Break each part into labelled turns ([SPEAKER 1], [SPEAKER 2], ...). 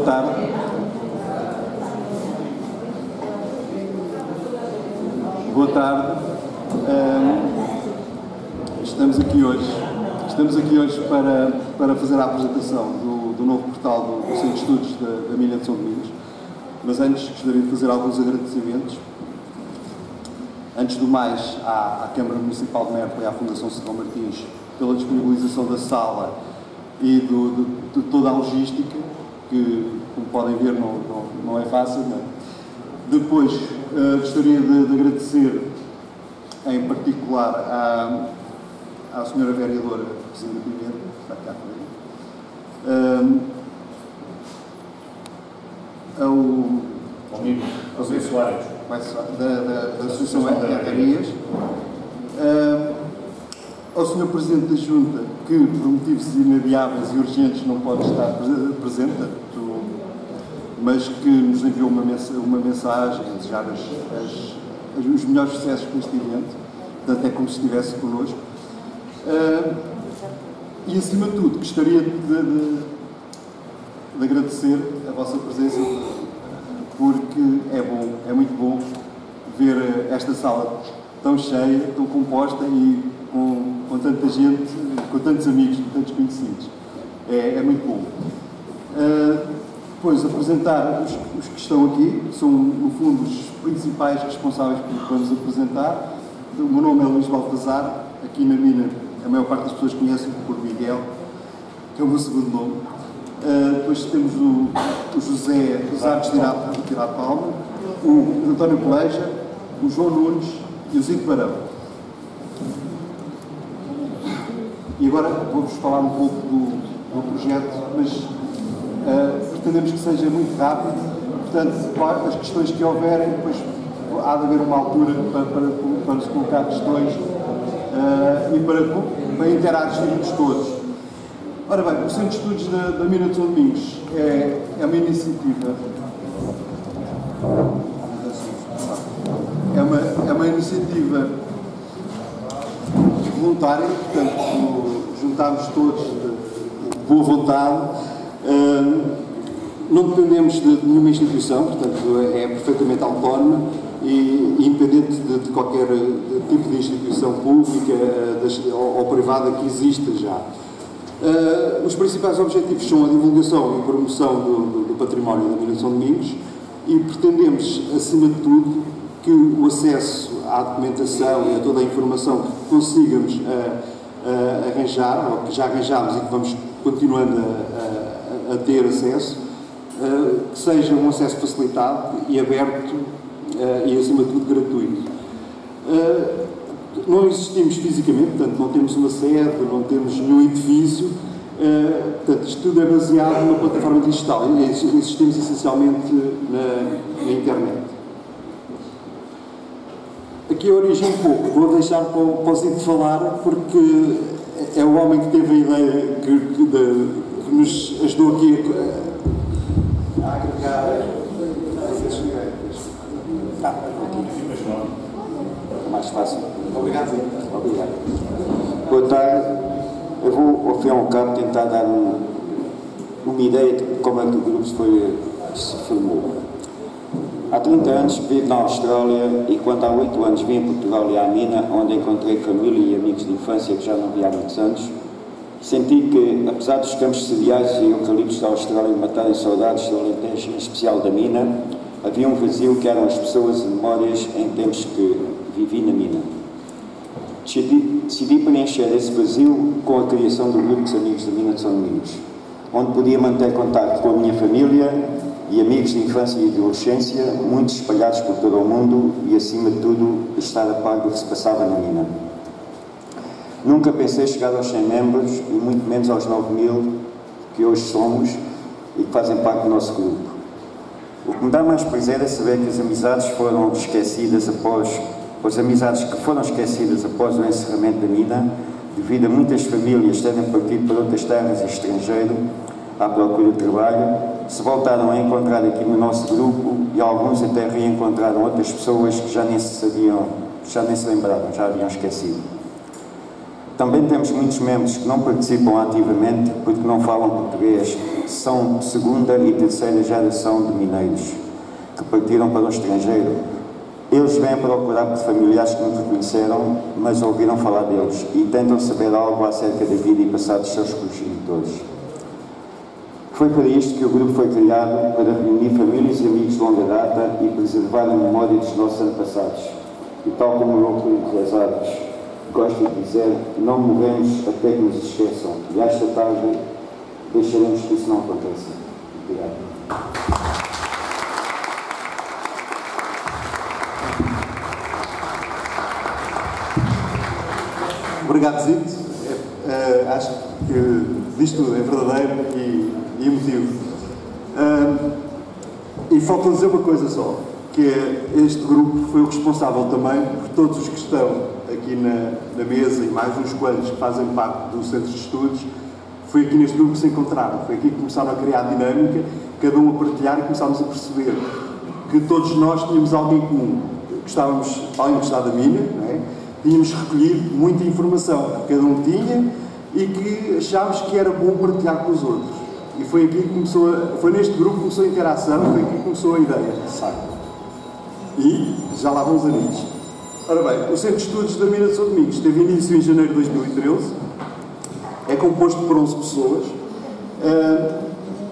[SPEAKER 1] tarde. Boa tarde. Estamos aqui hoje para fazer a apresentação do novo portal do Centro de Estudos da Mina de São Domingos. Mas antes gostaria de fazer alguns agradecimentos. Antes do mais, à Câmara Municipal de Mértola e à Fundação Serrão Martins pela disponibilização da sala e de toda a logística, que, como podem ver, não é fácil, não é? Depois, gostaria de agradecer, em particular, à Sra. Vereadora Presidente Pimenta, que está cá
[SPEAKER 2] ao Zé Soares,
[SPEAKER 1] da Associação Herrarias, ao Sr. Presidente da Junta, que por motivos inadiáveis e urgentes não pode estar presente, mas que nos enviou uma mensagem a desejar os melhores sucessos com este evento, portanto é como se estivesse connosco. E acima de tudo, gostaria de agradecer a vossa presença, porque é muito bom ver esta sala tão cheia, tão composta e com tanta gente, com tantos amigos, com tantos conhecidos. É muito bom. Depois, apresentar os que estão aqui, são, no fundo, os principais responsáveis pelo que vamos apresentar. O meu nome é Luís Baltazar. Aqui na mina, a maior parte das pessoas conhecem por Miguel, que é o meu segundo nome. Depois temos o José dos Arcos de Irapalma, o António Coleja, o João Nunes e o Zico Barão. E agora vou-vos falar um pouco do projeto, mas pretendemos que seja muito rápido. Portanto, as questões que houverem, depois há de haver uma altura para se colocar questões e para interagirmos todos. Ora bem, o Centro de Estudos da Mina de São Domingos é uma iniciativa. É uma iniciativa voluntária, portanto, juntámos todos de boa vontade. Não dependemos de nenhuma instituição, portanto, é perfeitamente autónoma e independente de qualquer tipo de instituição pública ou privada que exista já. Os principais objetivos são a divulgação e promoção do património da Mina de São Domingos e pretendemos, acima de tudo, que o acesso à documentação e a toda a informação que consigamos arranjar, ou que já arranjámos e que vamos continuando a ter acesso, que seja um acesso facilitado e aberto e, acima de tudo, gratuito. Não existimos fisicamente, portanto, não temos uma sede, não temos nenhum edifício, portanto, isto tudo é baseado numa plataforma digital. Existimos essencialmente na internet. Aqui a origem um pouco, vou deixar para o Zito falar, porque é o homem que teve a ideia que nos ajudou aqui a agregar essas ideias.
[SPEAKER 3] Mais fácil.
[SPEAKER 1] Obrigado, Zito.
[SPEAKER 3] Obrigado. Boa tarde. Eu vou, ao fim e ao cabo, tentar dar uma ideia de como é que o grupo se formou. Há 30 anos vivo na Austrália e quando há 8 anos vim a Portugal e à mina, onde encontrei família e amigos de infância que já não vi há muitos anos, senti que, apesar dos campos de cereais e eucaliptos da Austrália me matarem saudades do Alentejo, em especial da mina, havia um vazio que eram as pessoas e memórias em tempos que vivi na mina. Decidi preencher esse vazio com a criação do grupo dos Amigos da Mina de São Domingos, onde podia manter contato com a minha família e amigos de infância e de adolescência, muitos espalhados por todo o mundo e, acima de tudo, estar a par do que se passava na mina. Nunca pensei chegar aos 100 membros e muito menos aos 9.000 que hoje somos e que fazem parte do nosso grupo. O que me dá mais prazer é saber que as amizades que foram esquecidas após o encerramento da mina, devido a muitas famílias terem partido para outras terras e estrangeiro à procura de trabalho, se voltaram a encontrar aqui no nosso grupo e alguns até reencontraram outras pessoas que já nem se lembravam, já haviam esquecido. Também temos muitos membros que não participam ativamente porque não falam português são segunda e terceira geração de mineiros que partiram para o estrangeiro. Eles vêm procurar por familiares que não reconheceram, mas ouviram falar deles e tentam saber algo acerca da vida e passado dos seus progenitores. Foi para isto que o grupo foi criado, para reunir famílias e amigos de longa data e preservar a memória dos nossos antepassados. E tal como o meu clínico Rezados gosta de dizer, não morremos até que nos esqueçam. E esta tarde deixaremos que isso não aconteça. Obrigado.
[SPEAKER 1] Obrigado, Zito. Acho que disto tudo é verdadeiro e emotivo. E falta dizer uma coisa só, que é este grupo foi o responsável também por todos os que estão aqui na mesa e mais uns quantos que fazem parte do Centro de Estudos. Foi aqui neste grupo que se encontraram, foi aqui que começaram a criar a dinâmica, cada um a partilhar e começámos a perceber que todos nós tínhamos algo em comum. Gostávamos, além de gostar da mina, não é? Tínhamos recolhido muita informação que cada um tinha e que achámos que era bom partilhar com os outros. E foi aqui que começou, foi neste grupo que começou a interação, foi aqui que começou a ideia. E já lá vão os amigos. Ora bem, o Centro de Estudos da Mina de São Domingos teve início em janeiro de 2013, é composto por 11 pessoas,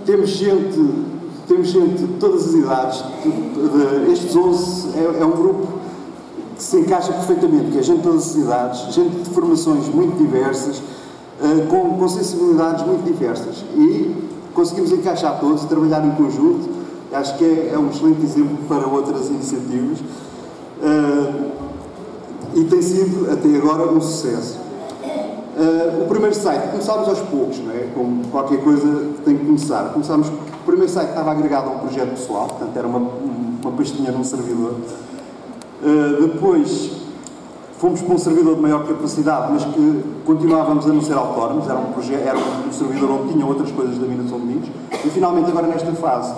[SPEAKER 1] temos gente de todas as idades, estes 11 é um grupo que se encaixa perfeitamente, que é gente de todas as idades, gente de formações muito diversas, com sensibilidades muito diversas, e conseguimos encaixar todos, trabalhar em conjunto. Acho que é um excelente exemplo para outras iniciativas, e tem sido até agora um sucesso. O primeiro site, começámos aos poucos, não é? Como qualquer coisa que tem que começar. Começámos, o primeiro site estava agregado a um projeto pessoal, portanto era uma pastinha num servidor. Depois fomos para um servidor de maior capacidade, mas que continuávamos a não ser autónomos, era um servidor onde tinham outras coisas da Mina de São Domingos, e finalmente agora nesta fase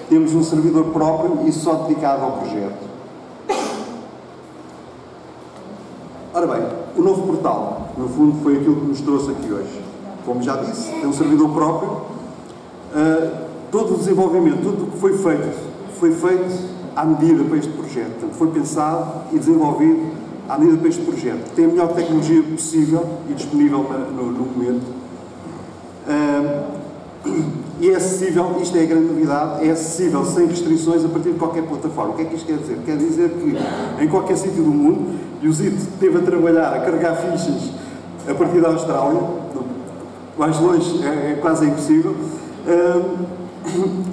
[SPEAKER 1] temos um servidor próprio e só dedicado ao projeto. Ora bem, o novo portal, no fundo, foi aquilo que nos trouxe aqui hoje. Como já disse, tem um servidor próprio. Todo o desenvolvimento, tudo o que foi feito à medida para este projeto. Portanto, foi pensado e desenvolvido à medida para este projeto. Tem a melhor tecnologia possível e disponível no momento. E é acessível, isto é a grande novidade, é acessível sem restrições a partir de qualquer plataforma. O que é que isto quer dizer? Quer dizer que em qualquer sítio do mundo, e o Zito esteve a trabalhar, a carregar fichas a partir da Austrália, mais longe é quase impossível,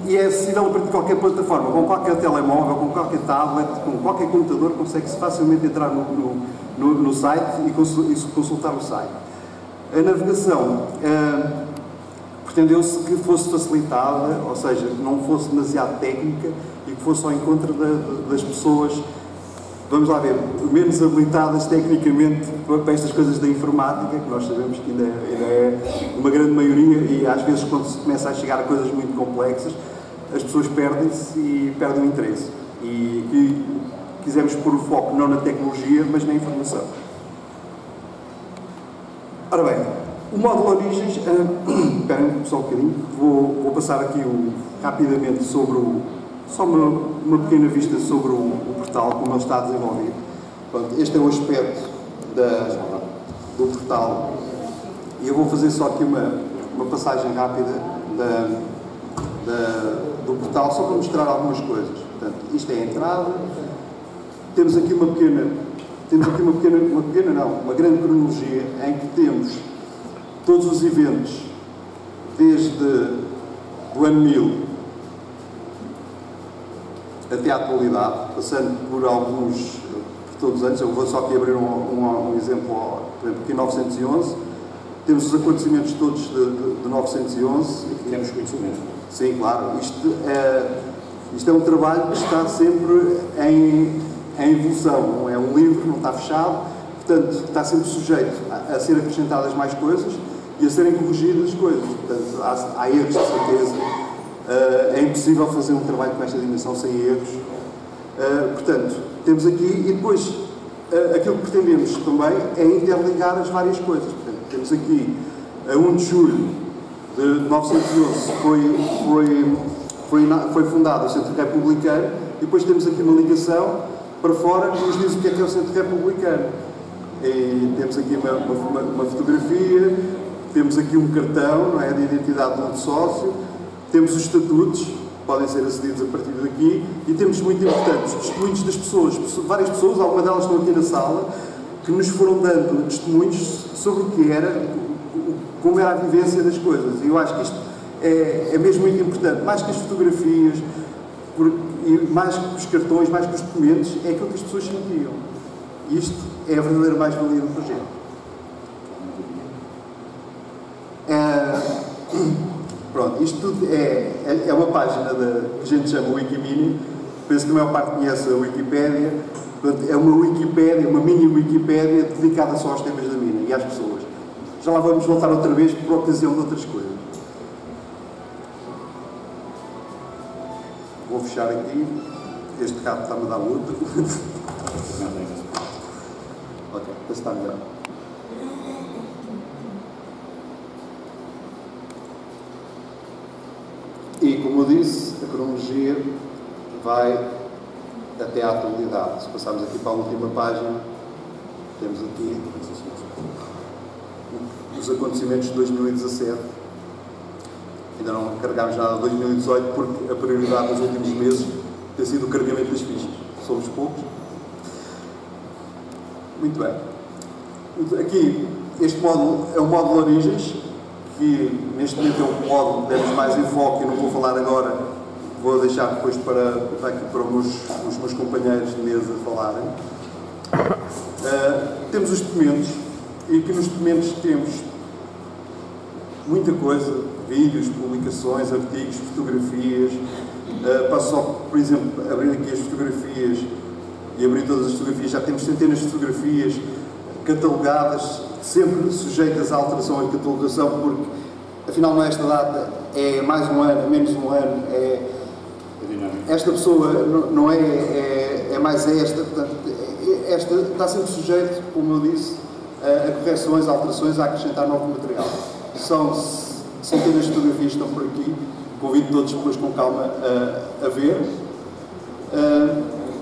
[SPEAKER 1] e é acessível a partir de qualquer plataforma, com qualquer telemóvel, com qualquer tablet, com qualquer computador, consegue-se facilmente entrar no site e consultar o site. A navegação pretendeu-se que fosse facilitada, ou seja, que não fosse demasiado técnica e que fosse ao encontro das pessoas, vamos lá ver, menos habilitadas tecnicamente para estas coisas da informática, que nós sabemos que ainda é uma grande maioria, e às vezes quando se começa a chegar a coisas muito complexas, as pessoas perdem-se e perdem o interesse. E aqui quisemos pôr o foco não na tecnologia, mas na informação. Ora bem, o módulo Origens, esperem só um bocadinho, vou passar aqui rapidamente sobre só uma pequena vista sobre o portal, como ele está desenvolvido. Pronto, este é o aspecto do portal, e eu vou fazer só aqui uma passagem rápida do portal, só para mostrar algumas coisas. Portanto, isto é a entrada, temos aqui uma grande cronologia em que temos todos os eventos desde o ano 1000 até à atualidade, passando por todos os anos. Eu vou só aqui abrir um exemplo, por exemplo, aqui em 911, temos os acontecimentos todos de 911.
[SPEAKER 2] Temos conhecimento.
[SPEAKER 1] Sim, claro. Isto é um trabalho que está sempre em evolução, não é um livro, não está fechado, portanto, está sempre sujeito a ser acrescentadas mais coisas e a serem corrigidas coisas. Portanto, há erros, de certeza. É impossível fazer um trabalho com esta dimensão sem erros. Portanto, temos aqui, e depois aquilo que pretendemos também é interligar as várias coisas. Portanto, temos aqui a 1 de julho de 1911 foi fundado o Centro Republicano, e depois temos aqui uma ligação para fora que nos diz o que é o Centro Republicano. E temos aqui uma fotografia, temos aqui um cartão, não é, de identidade do sócio, temos os estatutos, podem ser acedidos a partir daqui, e temos, muito importante, os testemunhos das pessoas, várias pessoas, algumas delas estão aqui na sala, que nos foram dando testemunhos sobre o que era, como era a vivência das coisas. E eu acho que isto é mesmo muito importante, mais que as fotografias, e mais que os cartões, mais que os documentos, é aquilo que as pessoas sentiam. E isto é a verdadeira mais-valia do projeto. Pronto, isto tudo é uma página que a gente chama Wikimini. Penso que a maior parte conhece a Wikipédia. Portanto, é uma Wikipédia, uma mini Wikipédia dedicada só aos temas da mina e às pessoas. Já lá vamos voltar outra vez por ocasião de outras coisas. Vou fechar aqui. Este rato está-me a dar outro. Ok, esse está melhor. E, como eu disse, a cronologia vai até à atualidade. Se passarmos aqui para a última página, temos aqui os acontecimentos de 2017. Ainda não carregámos nada de 2018, porque a prioridade dos últimos meses tem sido o carregamento das fichas. Somos poucos. Muito bem. Aqui, este módulo é o módulo de origens, que neste momento é o módulo que demos mais enfoque, e não vou falar agora, vou deixar depois para os meus companheiros de mesa falarem. Temos os documentos, e aqui nos documentos temos muita coisa, vídeos, publicações, artigos, fotografias. Passo só, por exemplo, abrir aqui as fotografias e abrir todas as fotografias. Já temos centenas de fotografias catalogadas, sempre sujeitas à alteração e catalogação, porque afinal não é esta data, é mais um ano, menos um ano, esta pessoa não é mais esta, portanto, esta está sempre sujeito, como eu disse, a correções, a alterações, a acrescentar novo material. São centenas de fotografias que estão por aqui, convido todos depois com calma a ver.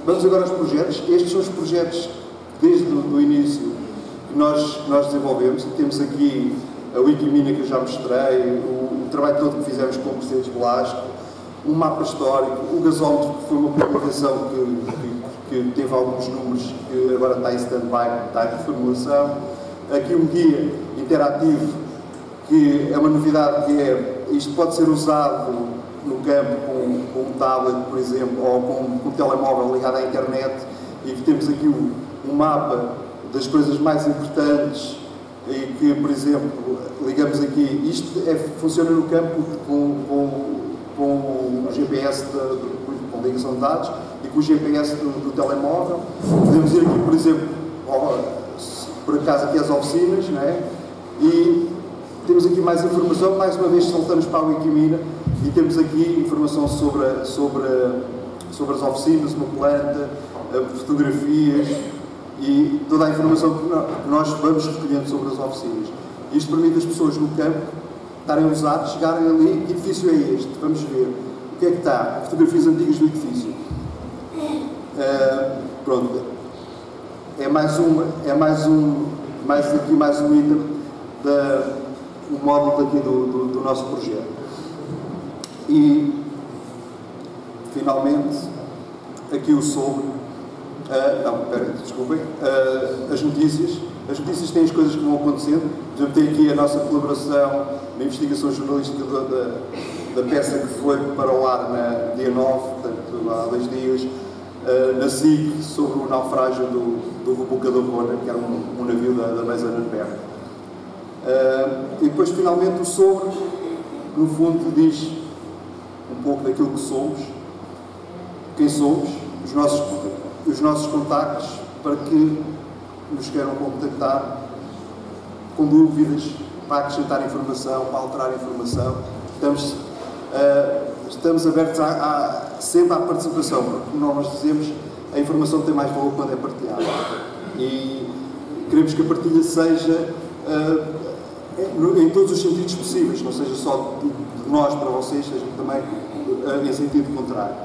[SPEAKER 1] Vamos agora aos projetos. Estes são os projetos desde o início que nós desenvolvemos. Temos aqui a Wikimina, que eu já mostrei, o trabalho todo que fizemos com o Mercedes Velasco, um mapa histórico, o gasómetro, que foi uma publicação que teve alguns números, que agora está em stand-by, está em reformulação. Aqui um guia interativo, que é uma novidade, que isto pode ser usado no campo com um tablet, por exemplo, ou com um telemóvel ligado à internet, e que temos aqui um mapa das coisas mais importantes, e que, por exemplo, ligamos aqui, isto funciona no campo com o GPS, com ligação de dados, e com o GPS do telemóvel. Podemos ir aqui, por exemplo, por acaso aqui às oficinas, não é? E temos aqui mais informação, mais uma vez saltamos para a Wikimina, e temos aqui informação sobre as oficinas, uma planta, fotografias, e toda a informação que nós vamos recolhendo sobre as oficinas. Isto permite as pessoas no campo estarem a usar, chegarem ali, que edifício é este? Vamos ver. O que é que está? Fotografias antigas do edifício. Pronto. É mais um item o módulo daqui do nosso projeto. E, finalmente, aqui o sobre. Desculpem. As notícias. As notícias têm as coisas que vão acontecendo. Por exemplo, tem aqui a nossa colaboração na investigação jornalística da peça que foi para o ar na dia 9, portanto, há 2 dias, na SIC, sobre o naufrágio do Rebocador Rona, que era um navio da Mesa Nuremberg. E depois, finalmente, o sobre, no fundo, diz um pouco daquilo que somos, quem somos, os nossos contactos, para que nos queiram contactar com dúvidas, para acrescentar informação, para alterar informação. Estamos abertos sempre à participação, porque nós dizemos a informação tem mais valor quando é partilhada. E queremos que a partilha seja em todos os sentidos possíveis, não seja só de nós para vocês, seja também em sentido contrário.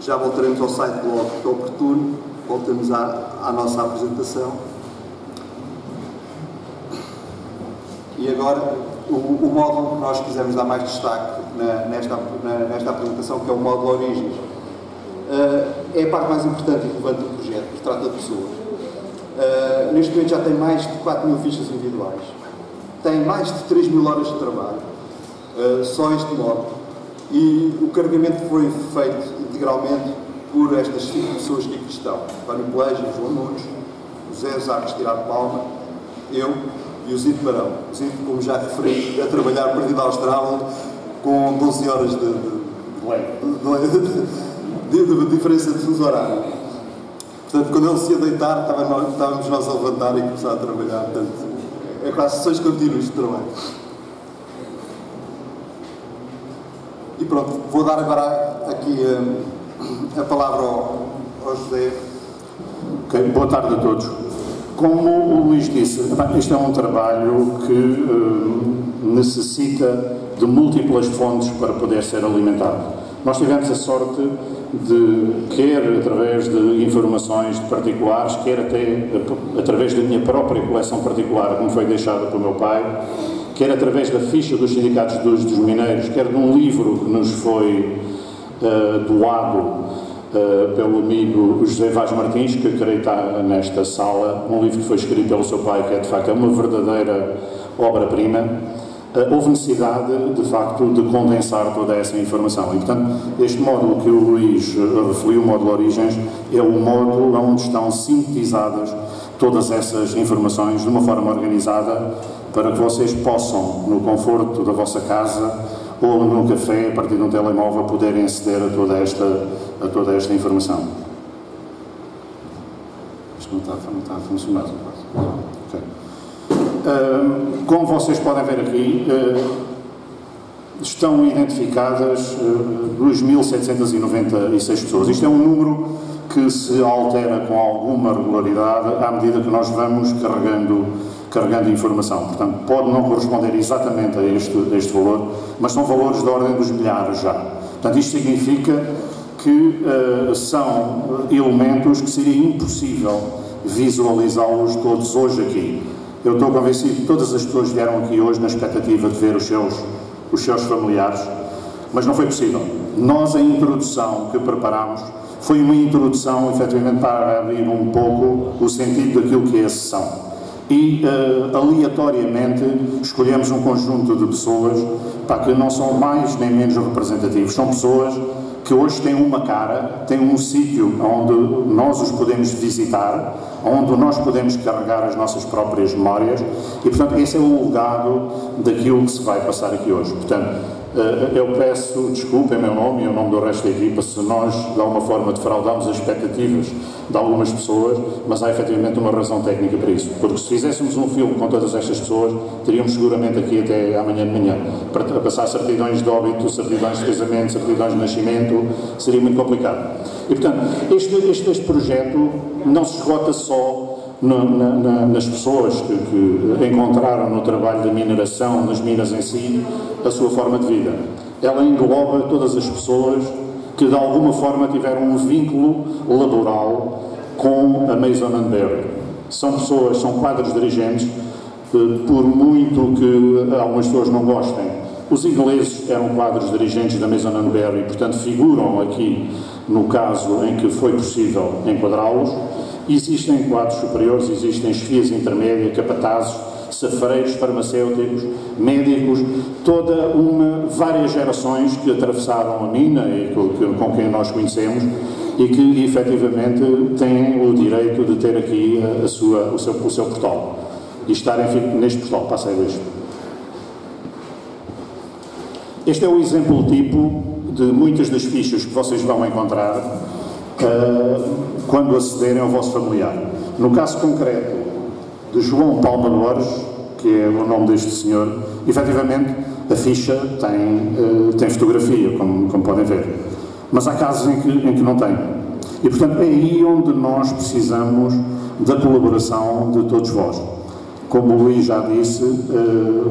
[SPEAKER 1] Já voltaremos ao site do oportuno, voltamos à nossa apresentação. E agora, o módulo que nós quisemos dar mais destaque nesta apresentação, que é o módulo Origens, é a parte mais importante e relevante do projeto, porque trata de pessoas. Neste momento já tem mais de 4.000 fichas individuais, tem mais de 3.000 horas de trabalho, só este módulo, e o carregamento foi feito integralmente por estas 5 pessoas que aqui estão: António Pelégia, João Nunes, José Zarcos Tirado Palma, eu e o Zito Barão. O Zito, como já referi, a trabalhar a partir da Austrália com 12 horas de diferença de fuso horário. Portanto, quando ele se ia deitar, estávamos nós a levantar e começar a trabalhar. Portanto, é quase sessões contínuas de trabalho. E pronto, vou dar agora aqui a palavra ao José.
[SPEAKER 2] Okay, boa tarde a todos. Como o Luís disse, este é um trabalho que necessita de múltiplas fontes para poder ser alimentado. Nós tivemos a sorte de, quer através de informações de particulares, quer até através da minha própria coleção particular, como foi deixada pelo meu pai, quer através da ficha dos sindicatos dos mineiros, quer de um livro que nos foi doado pelo amigo José Vaz Martins, que creio estar nesta sala, um livro que foi escrito pelo seu pai, que é de facto uma verdadeira obra-prima. Houve necessidade, de facto, de condensar toda essa informação. E, portanto, este módulo que o Luís referiu, o módulo Origens, é o módulo onde estão sintetizadas todas essas informações de uma forma organizada para que vocês possam, no conforto da vossa casa ou num café, a partir de um telemóvel, poderem aceder a toda esta informação. Isto não está a funcionar. Okay. Como vocês podem ver aqui, estão identificadas 2.796 pessoas. Isto é um número que se altera com alguma regularidade à medida que nós vamos carregando informação. Portanto, pode não corresponder exatamente a este valor, mas são valores de ordem dos milhares já. Portanto, isto significa que são elementos que seria impossível visualizá-los todos hoje aqui. Eu estou convencido que todas as pessoas vieram aqui hoje na expectativa de ver os seus familiares, mas não foi possível. Nós, a introdução que preparámos foi uma introdução, efetivamente, para abrir um pouco o sentido daquilo que é a sessão. E, aleatoriamente, escolhemos um conjunto de pessoas que não são mais nem menos representativos. São pessoas que hoje têm uma cara, têm um sítio onde nós os podemos visitar, onde nós podemos carregar as nossas próprias memórias e, portanto, esse é o legado daquilo que se vai passar aqui hoje. Portanto, eu peço desculpa em meu nome e em nome do resto da equipa se nós, de alguma forma, defraudamos as expectativas de algumas pessoas, mas há efetivamente uma razão técnica para isso. Porque se fizéssemos um filme com todas estas pessoas, teríamos seguramente aqui até amanhã de manhã. Para passar certidões de óbito, certidões de casamento, certidões de nascimento, seria muito complicado. E, portanto, este projeto não se esgota só nas pessoas que encontraram no trabalho da mineração, nas minas em si, a sua forma de vida. Ela engloba todas as pessoas que de alguma forma tiveram um vínculo laboral com a Mason & Berry. São pessoas, são quadros dirigentes, por muito que algumas pessoas não gostem. Os ingleses eram quadros dirigentes da Mason & Berry e, portanto, figuram aqui no caso em que foi possível enquadrá-los. Existem quadros superiores, existem chefias intermédias, capatazes, safreiros, farmacêuticos, médicos, várias gerações que atravessaram a mina e com quem nós conhecemos e que efetivamente têm o direito de ter aqui o seu portal e estarem neste portal. Passa aí, Luís. Este é o exemplo tipo de muitas das fichas que vocês vão encontrar quando acederem ao vosso familiar. No caso concreto de João Palma Dores, que é o nome deste senhor, efetivamente a ficha tem fotografia, como podem ver. Mas há casos em que não tem. E, portanto, é aí onde nós precisamos da colaboração de todos vós. Como o Luís já disse,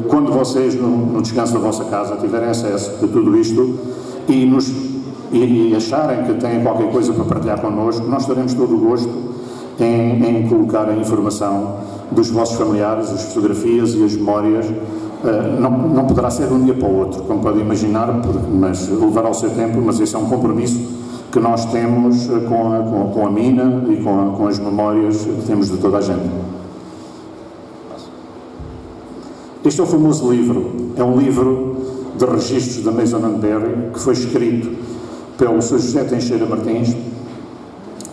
[SPEAKER 2] quando vocês, no descanso da vossa casa, tiverem acesso a tudo isto e acharem que têm qualquer coisa para partilhar connosco, nós teremos todo o gosto em colocar a informação dos vossos familiares, as fotografias e as memórias. Não poderá ser de um dia para o outro, como pode imaginar, mas levará o seu tempo, mas esse é um compromisso que nós temos com a mina e com as memórias que temos de toda a gente. Este é o famoso livro. É um livro de registros da Maison Berry, que foi escrito pelo Sr. José Teixeira Martins,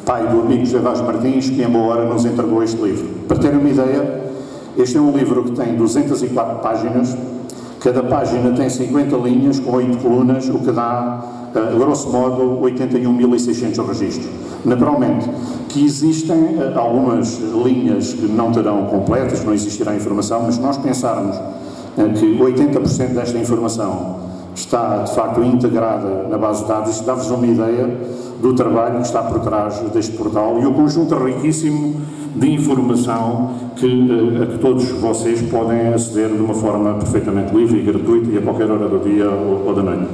[SPEAKER 2] pai do amigo José Vaz Martins, que em boa hora nos entregou este livro. Para terem uma ideia, este é um livro que tem 204 páginas, cada página tem 50 linhas com 8 colunas, o que dá, grosso modo, 81.600 registros. Naturalmente, que existem algumas linhas que não terão completas, não existirá informação, mas se nós pensarmos que 80% desta informação está, de facto, integrada na base de dados, isso dá-vos uma ideia do trabalho que está por trás deste portal e o conjunto riquíssimo de informação a que todos vocês podem aceder de uma forma perfeitamente livre e gratuita e a qualquer hora do dia ou da noite.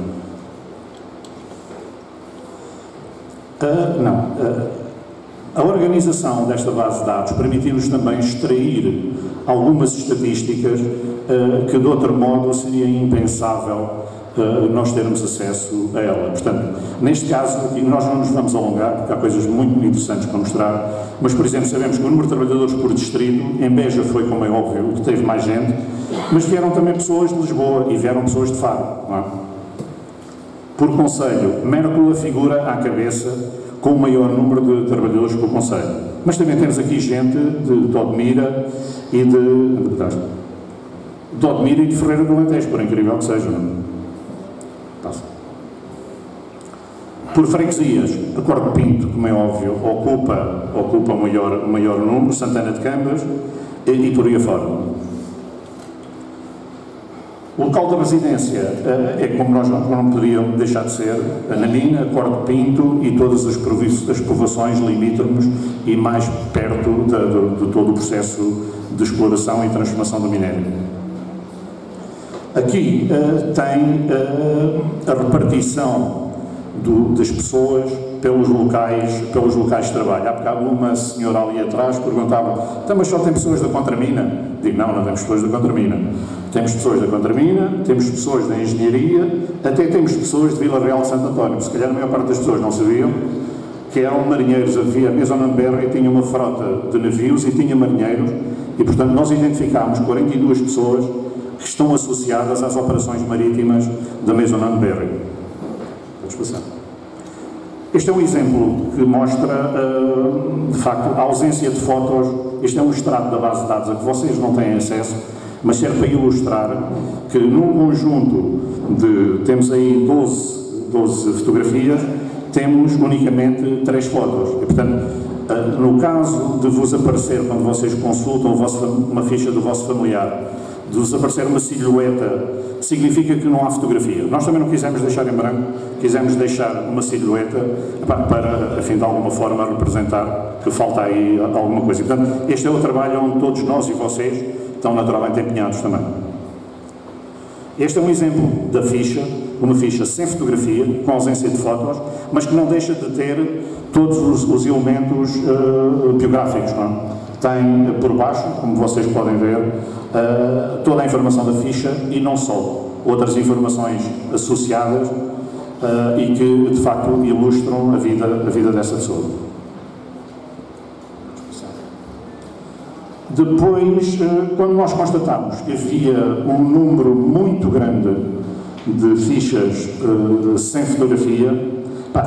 [SPEAKER 2] A organização desta base de dados permitiu-nos também extrair algumas estatísticas que, de outro modo, seria impensável nós termos acesso a ela. Portanto, neste caso, e nós não nos vamos alongar, porque há coisas muito interessantes para mostrar, mas, por exemplo, sabemos que o número de trabalhadores por distrito, em Beja foi, como é óbvio, que teve mais gente, mas vieram também pessoas de Lisboa e vieram pessoas de Faro. Não é? Por concelho, Mércola figura à cabeça com o maior número de trabalhadores que o concelho. Mas também temos aqui gente de Odmira e de Ferreira do Alentejo, por incrível que seja. Por freguesias, a Corte Pinto, como é óbvio, ocupa o maior número, Santana de Cambas e por aí afora. O local da residência é como nós não podíamos deixar de ser, na mina, a Corte Pinto e todas as povoações limítrofes e mais perto de todo o processo de exploração e transformação do minério. Aqui tem a repartição das pessoas pelos locais de trabalho. Há bocado uma senhora ali atrás perguntava: então, mas só tem pessoas da Contramina? Digo, não temos pessoas da Contramina. Temos pessoas da Contramina, temos pessoas da Engenharia, até temos pessoas de Vila Real de Santo António. Se calhar a maior parte das pessoas não sabiam que eram marinheiros. Havia a Maison Berry, tinha uma frota de navios e tinha marinheiros, e portanto nós identificámos 42 pessoas que estão associadas às operações marítimas da Maison Berry. Vamos passar. Este é um exemplo que mostra, de facto, a ausência de fotos. Este é um extrato da base de dados a que vocês não têm acesso, mas serve para ilustrar que num conjunto temos aí 12 fotografias, temos unicamente 3 fotos. E, portanto, no caso de vos aparecer, quando vocês consultam uma ficha do vosso familiar, de vos aparecer uma silhueta, significa que não há fotografia. Nós também não quisemos deixar em branco, quisemos deixar uma silhueta para, afim, de alguma forma, representar que falta aí alguma coisa. E, portanto, este é o trabalho onde todos nós e vocês estão naturalmente empenhados também. Este é um exemplo da ficha, uma ficha sem fotografia, com ausência de fotos, mas que não deixa de ter todos os elementos biográficos. Não é? Tem por baixo, como vocês podem ver, toda a informação da ficha e não só, outras informações associadas e que, de facto, ilustram a vida dessa pessoa. Depois, quando nós constatámos que havia um número muito grande de fichas sem fotografia,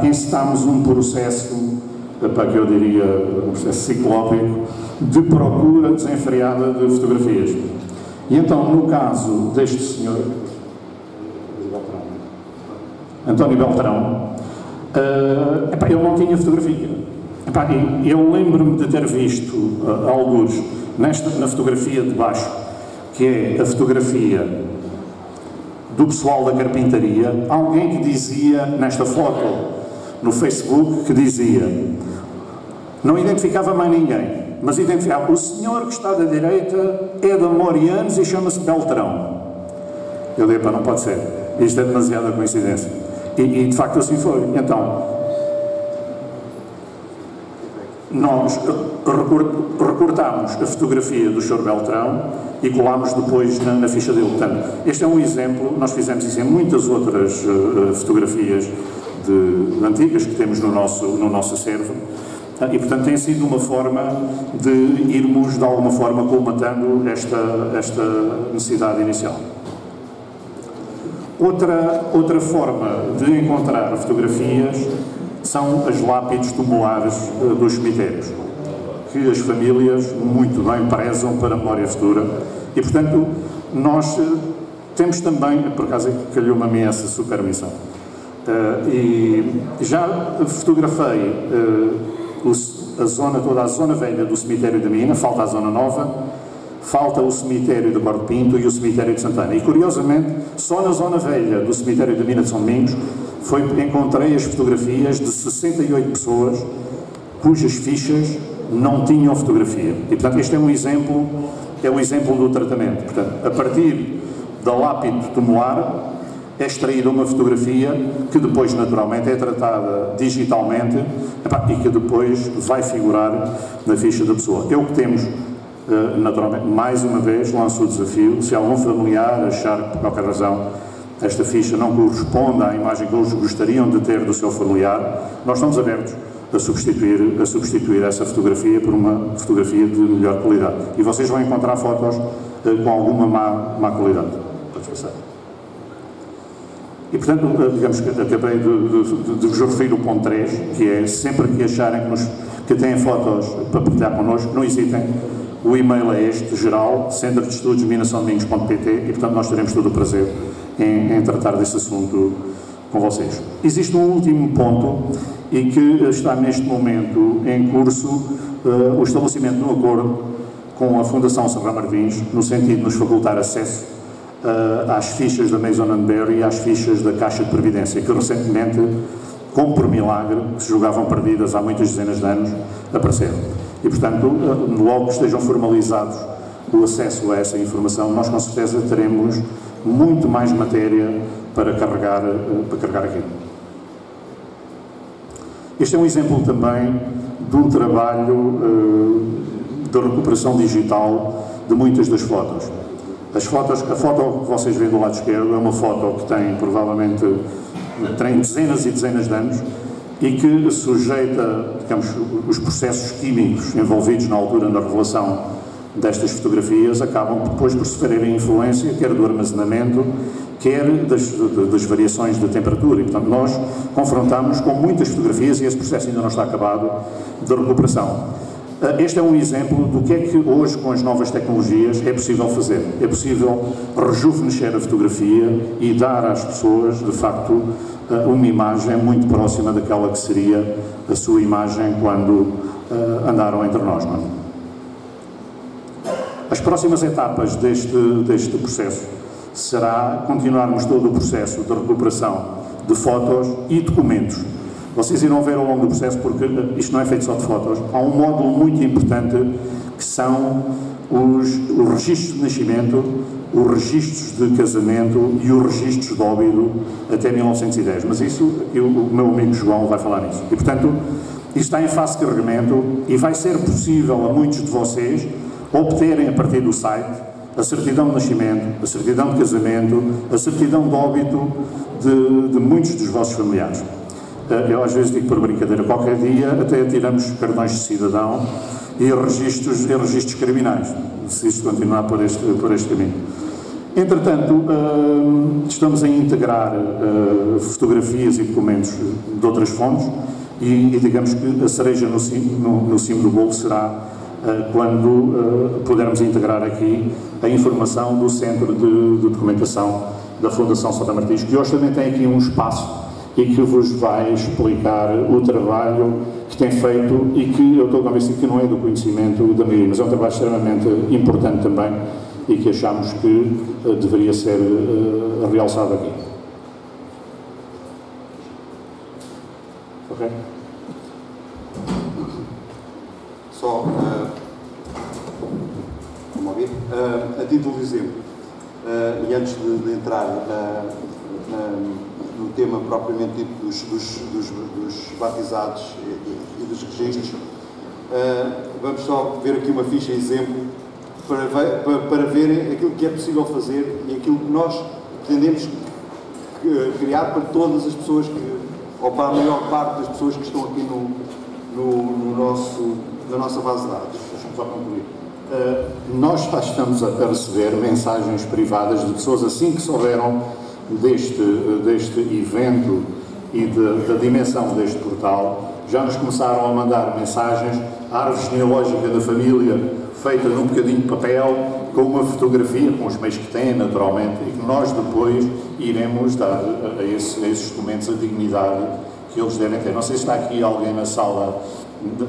[SPEAKER 2] encetámos um processo, que eu diria, um processo ciclópico, de procura desenfreada de fotografias. E então, no caso deste senhor, António Beltrão, ele não tinha fotografia. Eu lembro-me de ter visto alguns na fotografia de baixo, que é a fotografia do pessoal da carpintaria, alguém que dizia, nesta foto no Facebook, que dizia, não identificava mais ninguém, mas identificar, o senhor que está da direita é da Morianos e chama-se Beltrão. Eu digo, pá, não pode ser, isto é demasiada coincidência. E de facto assim foi. Então, nós recortámos a fotografia do Sr. Beltrão e colámos depois na ficha dele. Portanto, este é um exemplo, nós fizemos isso em muitas outras fotografias antigas que temos no nosso acervo, e portanto tem sido uma forma de irmos de alguma forma colmatando esta necessidade inicial. Outra forma de encontrar fotografias são as lápides tumulares dos cemitérios, que as famílias muito bem prezam para a memória futura, e portanto nós temos também, por acaso calhou-me a mim essa super missão, e já fotografei toda a zona velha do cemitério de Mina, falta a zona nova, falta o cemitério de Bordo Pinto e o cemitério de Santana. E curiosamente, só na zona velha do cemitério de Mina de São Domingos encontrei as fotografias de 68 pessoas cujas fichas não tinham fotografia. E portanto este é um exemplo do tratamento. Portanto, a partir da lápide tumular é extraída uma fotografia que depois naturalmente é tratada digitalmente e que depois vai figurar na ficha da pessoa. É o que temos. Naturalmente, mais uma vez, lanço o desafio, se algum familiar achar que, por qualquer razão, esta ficha não corresponde à imagem que eles gostariam de ter do seu familiar, nós estamos abertos a substituir essa fotografia por uma fotografia de melhor qualidade. E vocês vão encontrar fotos com alguma má qualidade. Podes passar. E, portanto, digamos que acabei de vos referir o ponto 3, que é sempre que acharem que têm fotos para partilhar connosco, não hesitem. O e-mail é este, geral, Centro de Estudos minasodomingos.pt, e portanto nós teremos todo o prazer em tratar desse assunto com vocês. Existe um último ponto, e que está neste momento em curso o estabelecimento de um acordo com a Fundação Serra Martins, no sentido de nos facultar acesso às fichas da Maison Berry e às fichas da Caixa de Previdência, que recentemente, como por milagre, se julgavam perdidas há muitas dezenas de anos, apareceram. E, portanto, logo que estejam formalizados o acesso a essa informação, nós com certeza teremos muito mais matéria para carregar aqui. Este é um exemplo também de um trabalho de recuperação digital de muitas das fotos. A foto que vocês veem do lado esquerdo é uma foto que tem provavelmente dezenas e dezenas de anos, e que sujeita, digamos, os processos químicos envolvidos na altura na revelação destas fotografias acabam depois por sofrer a influência, quer do armazenamento, quer das variações de temperatura. E, portanto, nós confrontamos com muitas fotografias, e esse processo ainda não está acabado, de recuperação. Este é um exemplo do que é que hoje, com as novas tecnologias, é possível fazer. É possível rejuvenescer a fotografia e dar às pessoas, de facto, uma imagem muito próxima daquela que seria a sua imagem quando andaram entre nós. Não é? As próximas etapas deste processo será continuarmos todo o processo de recuperação de fotos e documentos. Vocês irão ver ao longo do processo, porque isto não é feito só de fotos, há um módulo muito importante que são os registros de nascimento, os registros de casamento e os registros de óbito até 1910. Mas isso, o meu amigo João vai falar nisso. E, portanto, isto está em fase de carregamento e vai ser possível a muitos de vocês obterem a partir do site a certidão de nascimento, a certidão de casamento, a certidão de óbito de muitos dos vossos familiares. Eu às vezes digo por brincadeira, qualquer dia até tiramos cartões de cidadão e registros criminais, se isto continuar por este caminho. Entretanto, estamos a integrar fotografias e documentos de outras fontes e digamos que a cereja no cimo do bolo será quando pudermos integrar aqui a informação do Centro de Documentação da Fundação Serra Martins, que hoje também tem aqui um espaço e que vos vai explicar o trabalho que tem feito e que eu estou convencido que não é do conhecimento da maioria, mas é um trabalho extremamente importante também e que achamos que deveria ser realçado aqui. Ok?
[SPEAKER 1] Só ouvir? A título de exemplo, e antes de entrar no tema propriamente dito dos batizados e dos registros, vamos só ver aqui uma ficha exemplo para verem aquilo que é possível fazer e aquilo que nós pretendemos criar para todas as pessoas, ou para a maior parte das pessoas que estão aqui na nossa base de dados.
[SPEAKER 2] Deixa-me só concluir. Nós já estamos a receber mensagens privadas de pessoas assim que souberam deste evento e da dimensão deste portal, já nos começaram a mandar mensagens, a árvore genealógica da família feita num bocadinho de papel, com uma fotografia, com os meios que têm, naturalmente, e que nós depois iremos dar a esses documentos a dignidade que eles devem ter. Não sei se está aqui alguém na sala,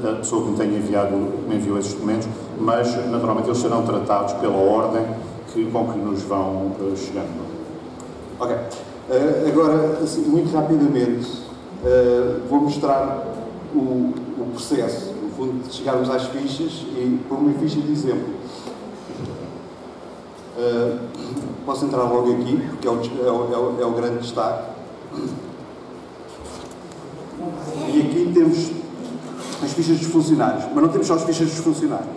[SPEAKER 2] a pessoa que me enviou esses documentos, mas naturalmente eles serão tratados pela ordem com que nos vão chegando.
[SPEAKER 1] Ok. Agora, assim, muito rapidamente, vou mostrar o processo, no fundo, de chegarmos às fichas e por uma ficha de exemplo. Posso entrar logo aqui, porque é o grande destaque. E aqui temos as fichas dos funcionários, mas não temos só as fichas dos funcionários,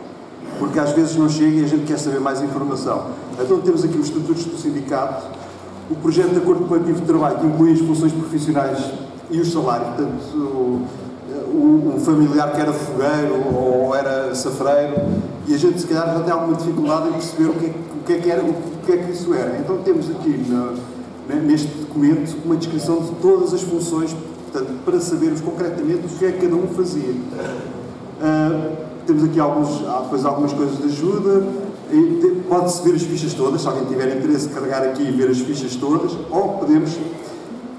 [SPEAKER 1] porque às vezes não chega e a gente quer saber mais informação. Então temos aqui os estatutos do sindicato, o projeto de acordo coletivo de trabalho que inclui as funções profissionais e os salários, portanto, um familiar que era fogueiro ou era safreiro, e a gente se calhar já tem alguma dificuldade em perceber o que é que isso era. Então temos aqui neste documento uma descrição de todas as funções, portanto, para sabermos concretamente o que é que cada um fazia. Temos aqui algumas coisas de ajuda, pode-se ver as fichas todas, se alguém tiver interesse de carregar aqui e ver as fichas todas, ou podemos,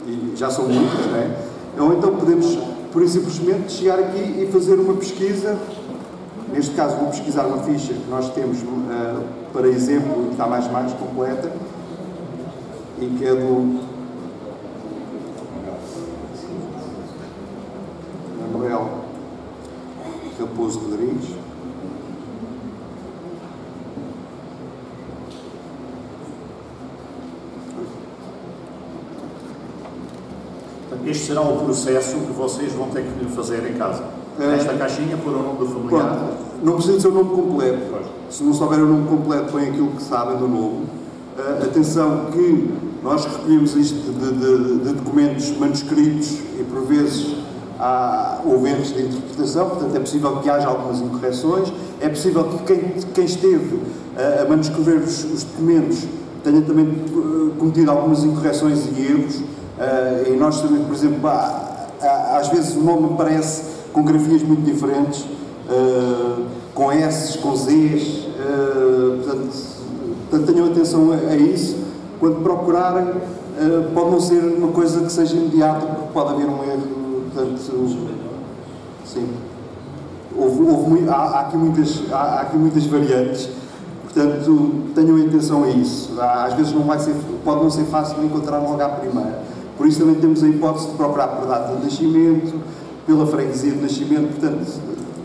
[SPEAKER 1] e já são muitas, não é? Ou então podemos, por e simplesmente, chegar aqui e fazer uma pesquisa. Neste caso vou pesquisar uma ficha que nós temos para exemplo, e que está mais completa, e que é do Manuel Raposo Rodrigues.
[SPEAKER 2] Este será o processo que vocês vão ter que fazer em casa. Nesta caixinha, pôr o nome do familiar.
[SPEAKER 1] Pronto, não precisa ser o nome completo. Se não souber o nome completo, põe aquilo que sabem do nome. Atenção que nós recolhemos isto de documentos manuscritos e, por vezes, houve erros de interpretação, portanto é possível que haja algumas incorreções, é possível que quem esteve a manuscrever os documentos tenha também cometido algumas incorreções e erros, e nós também, por exemplo, às vezes o nome aparece com grafias muito diferentes, com S, com Zs, portanto tenham atenção a isso. Quando procurarem, pode não ser uma coisa que seja imediata, porque pode haver um erro, portanto, sim. Há aqui muitas variantes, portanto, tenham atenção a isso. Às vezes pode não ser fácil encontrar logo à primeira. Por isso também temos a hipótese de procurar por data de nascimento, pela freguesia de nascimento, portanto,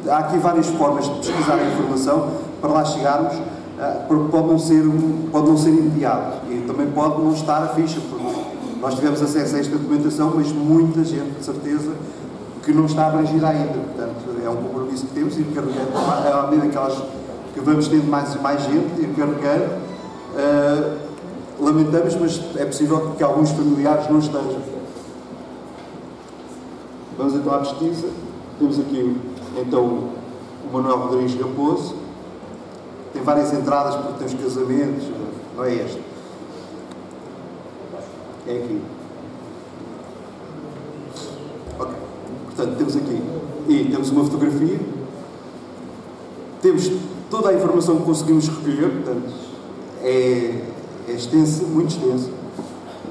[SPEAKER 1] há aqui várias formas de pesquisar a informação para lá chegarmos, porque pode não ser imediato e também pode não estar a ficha, porque nós tivemos acesso a esta documentação, mas muita gente, de certeza, que não está abrangida ainda. Portanto, é um compromisso que temos e carregando, à medida que vamos tendo mais gente e carregando, lamentamos, mas é possível que alguns familiares não estejam. Vamos então à pesquisa. Temos aqui, então, o Manuel Rodrigues Raposo. Tem várias entradas, porque tem os casamentos. Não é este. É aqui. Ok. Portanto, temos aqui. E temos uma fotografia. Temos toda a informação que conseguimos recolher. Portanto, é extensa, muito extensa.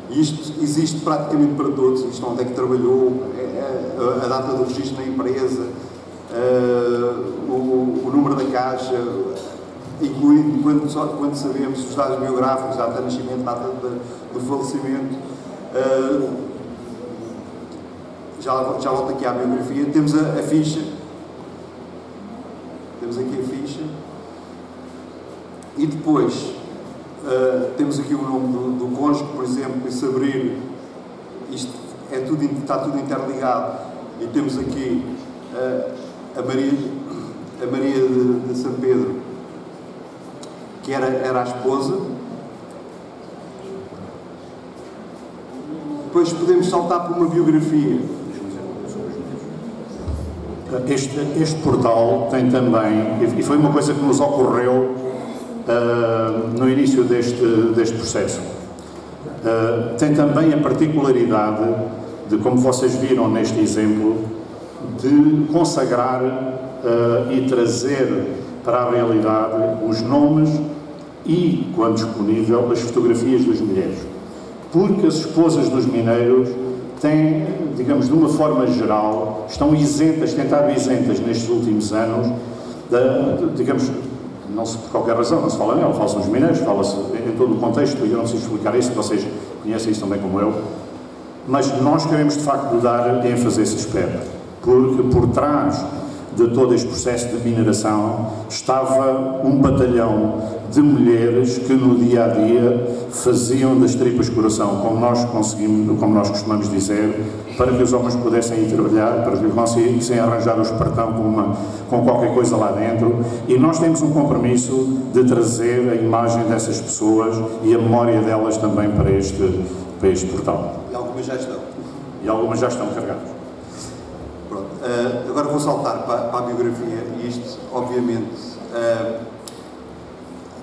[SPEAKER 1] E isto existe praticamente para todos. Isto onde é que trabalhou, a data do registro na empresa, o número da caixa, incluindo quando sabemos os dados biográficos, data de nascimento, data do falecimento. Já volto aqui à biografia. Temos a ficha. Temos aqui a ficha. E depois temos aqui o nome do cônjuge, por exemplo, e se abrir, isto está tudo interligado, e temos aqui a Maria de São Pedro, que era a esposa. Depois podemos saltar por uma biografia.
[SPEAKER 2] Este portal tem também, e foi uma coisa que nos ocorreu no início deste processo, tem também a particularidade de, como vocês viram neste exemplo, de consagrar e trazer para a realidade os nomes e, quando disponível, as fotografias das mulheres. Porque as esposas dos mineiros têm, digamos, de uma forma geral, estão isentas, tentado isentas nestes últimos anos, digamos, não se por qualquer razão, não se fala nela, fala-se nos mineiros, fala-se em todo o contexto, eu não preciso explicar isso, vocês conhecem isso também como eu, mas nós queremos de facto dar ênfase a esse aspecto, porque por trás de todo este processo de mineração estava um batalhão de mulheres que no dia a dia faziam das tripas coração, como nós costumamos dizer, para que os homens pudessem ir trabalhar, para que conseguissem arranjar o espartão com qualquer coisa lá dentro, e nós temos um compromisso de trazer a imagem dessas pessoas e a memória delas também para este portal.
[SPEAKER 1] E algumas já estão.
[SPEAKER 2] E algumas já estão carregadas.
[SPEAKER 1] Pronto. Agora vou saltar para a biografia, e isto, obviamente,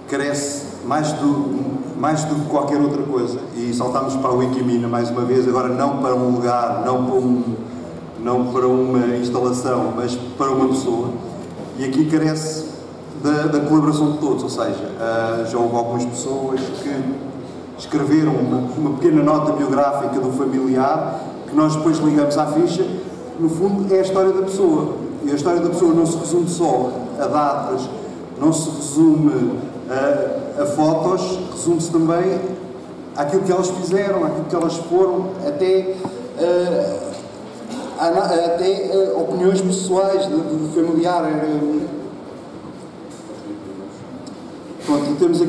[SPEAKER 1] carece mais do que qualquer outra coisa, e saltamos para o Wikimina mais uma vez, agora não para um lugar, não para uma instalação, mas para uma pessoa, e aqui carece da colaboração de todos, ou seja, já houve algumas pessoas que escreveram uma pequena nota biográfica do familiar, que nós depois ligamos à ficha. No fundo é a história da pessoa, e a história da pessoa não se resume só a datas, não se resume a fotos, resume-se também àquilo que elas fizeram, àquilo que elas foram, até opiniões pessoais do familiar. Pronto, e temos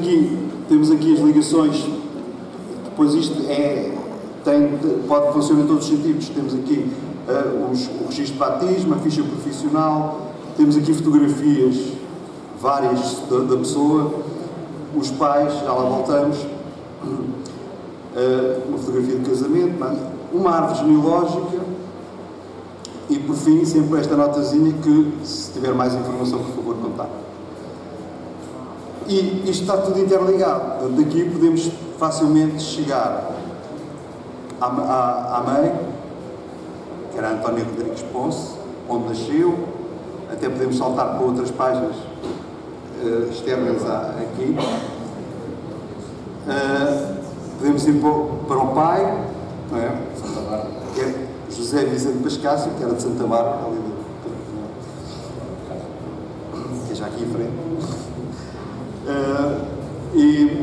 [SPEAKER 1] aqui as ligações. Depois isto pode funcionar em todos os sentidos. Temos aqui o registro de batismo, a ficha profissional, temos aqui fotografias várias da pessoa, os pais, já lá voltamos, uma fotografia de casamento, uma árvore genealógica e, por fim, sempre esta notazinha que, se tiver mais informação, por favor, contar. E isto está tudo interligado. Daqui podemos facilmente chegar à mãe, que era Antónia Rodrigues Ponce, onde nasceu. Até podemos saltar para outras páginas externas aqui. Podemos ir para o pai, não é? Que é José Vicente Pascácio, que era de Santa Bárbara, que é já aqui em frente. E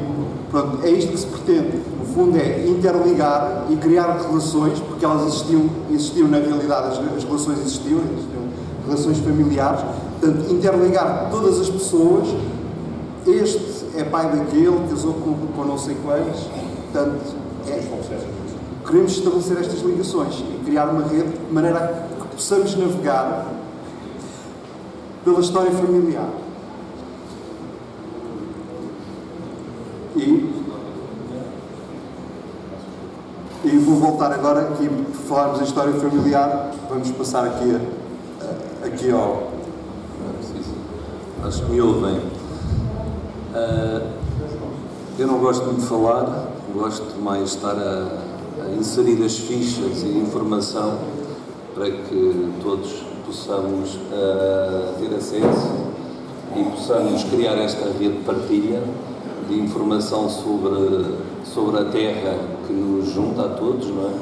[SPEAKER 1] pronto, é isto que se pretende. No fundo é interligar e criar relações, porque elas existiam na realidade, as relações existiam relações familiares. Portanto, interligar todas as pessoas. Este é pai daquele, casou com não sei quantos. Portanto, queremos estabelecer estas ligações e criar uma rede de maneira a que possamos navegar pela história familiar. E vou voltar agora aqui, por falarmos da história familiar, vamos passar aqui ao...
[SPEAKER 4] Acho que me ouvem. Eu não gosto muito de falar, gosto mais de estar a inserir as fichas e informação para que todos possamos ter acesso e possamos criar esta rede de partilha de informação sobre a terra que nos junta a todos, não é?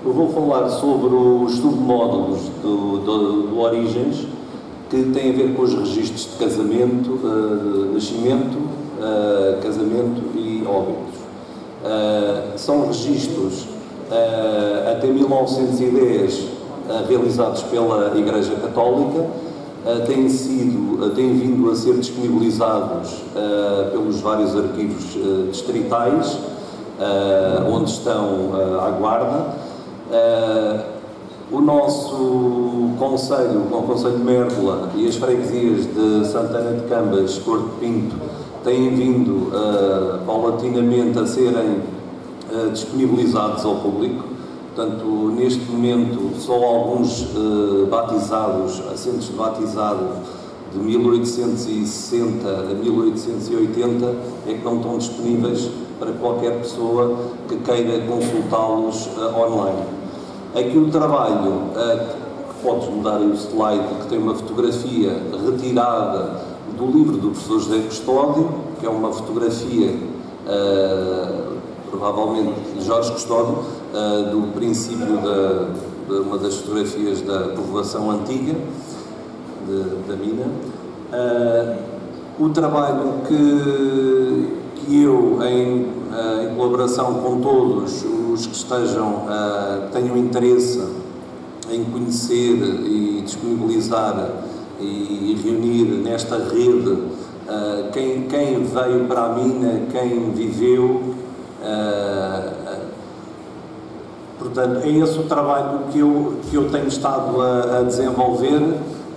[SPEAKER 4] Eu vou falar sobre os submódulos do Origens, que têm a ver com os registros de casamento, nascimento, casamento e óbitos. São registros até 1910 realizados pela Igreja Católica, têm vindo a ser disponibilizados pelos vários arquivos distritais, onde estão à guarda. O nosso Conselho, o Conselho de Mértola e as freguesias de Santana de Cambas, Cor de Pinto, têm vindo paulatinamente a serem disponibilizados ao público. Portanto, neste momento, só alguns batizados, assentos de batizado de 1860 a 1880 é que não estão disponíveis para qualquer pessoa que queira consultá-los online. Aqui o trabalho, podes mudar o slide, que tem uma fotografia retirada do livro do professor José Custódio, que é uma fotografia, provavelmente, de Jorge Custódio, do princípio de uma das fotografias da povoação antiga da mina. O trabalho que eu, em colaboração com todos os que tenham interesse em conhecer e disponibilizar e reunir nesta rede quem veio para a mina, quem viveu. Portanto, é esse o trabalho que eu tenho estado a desenvolver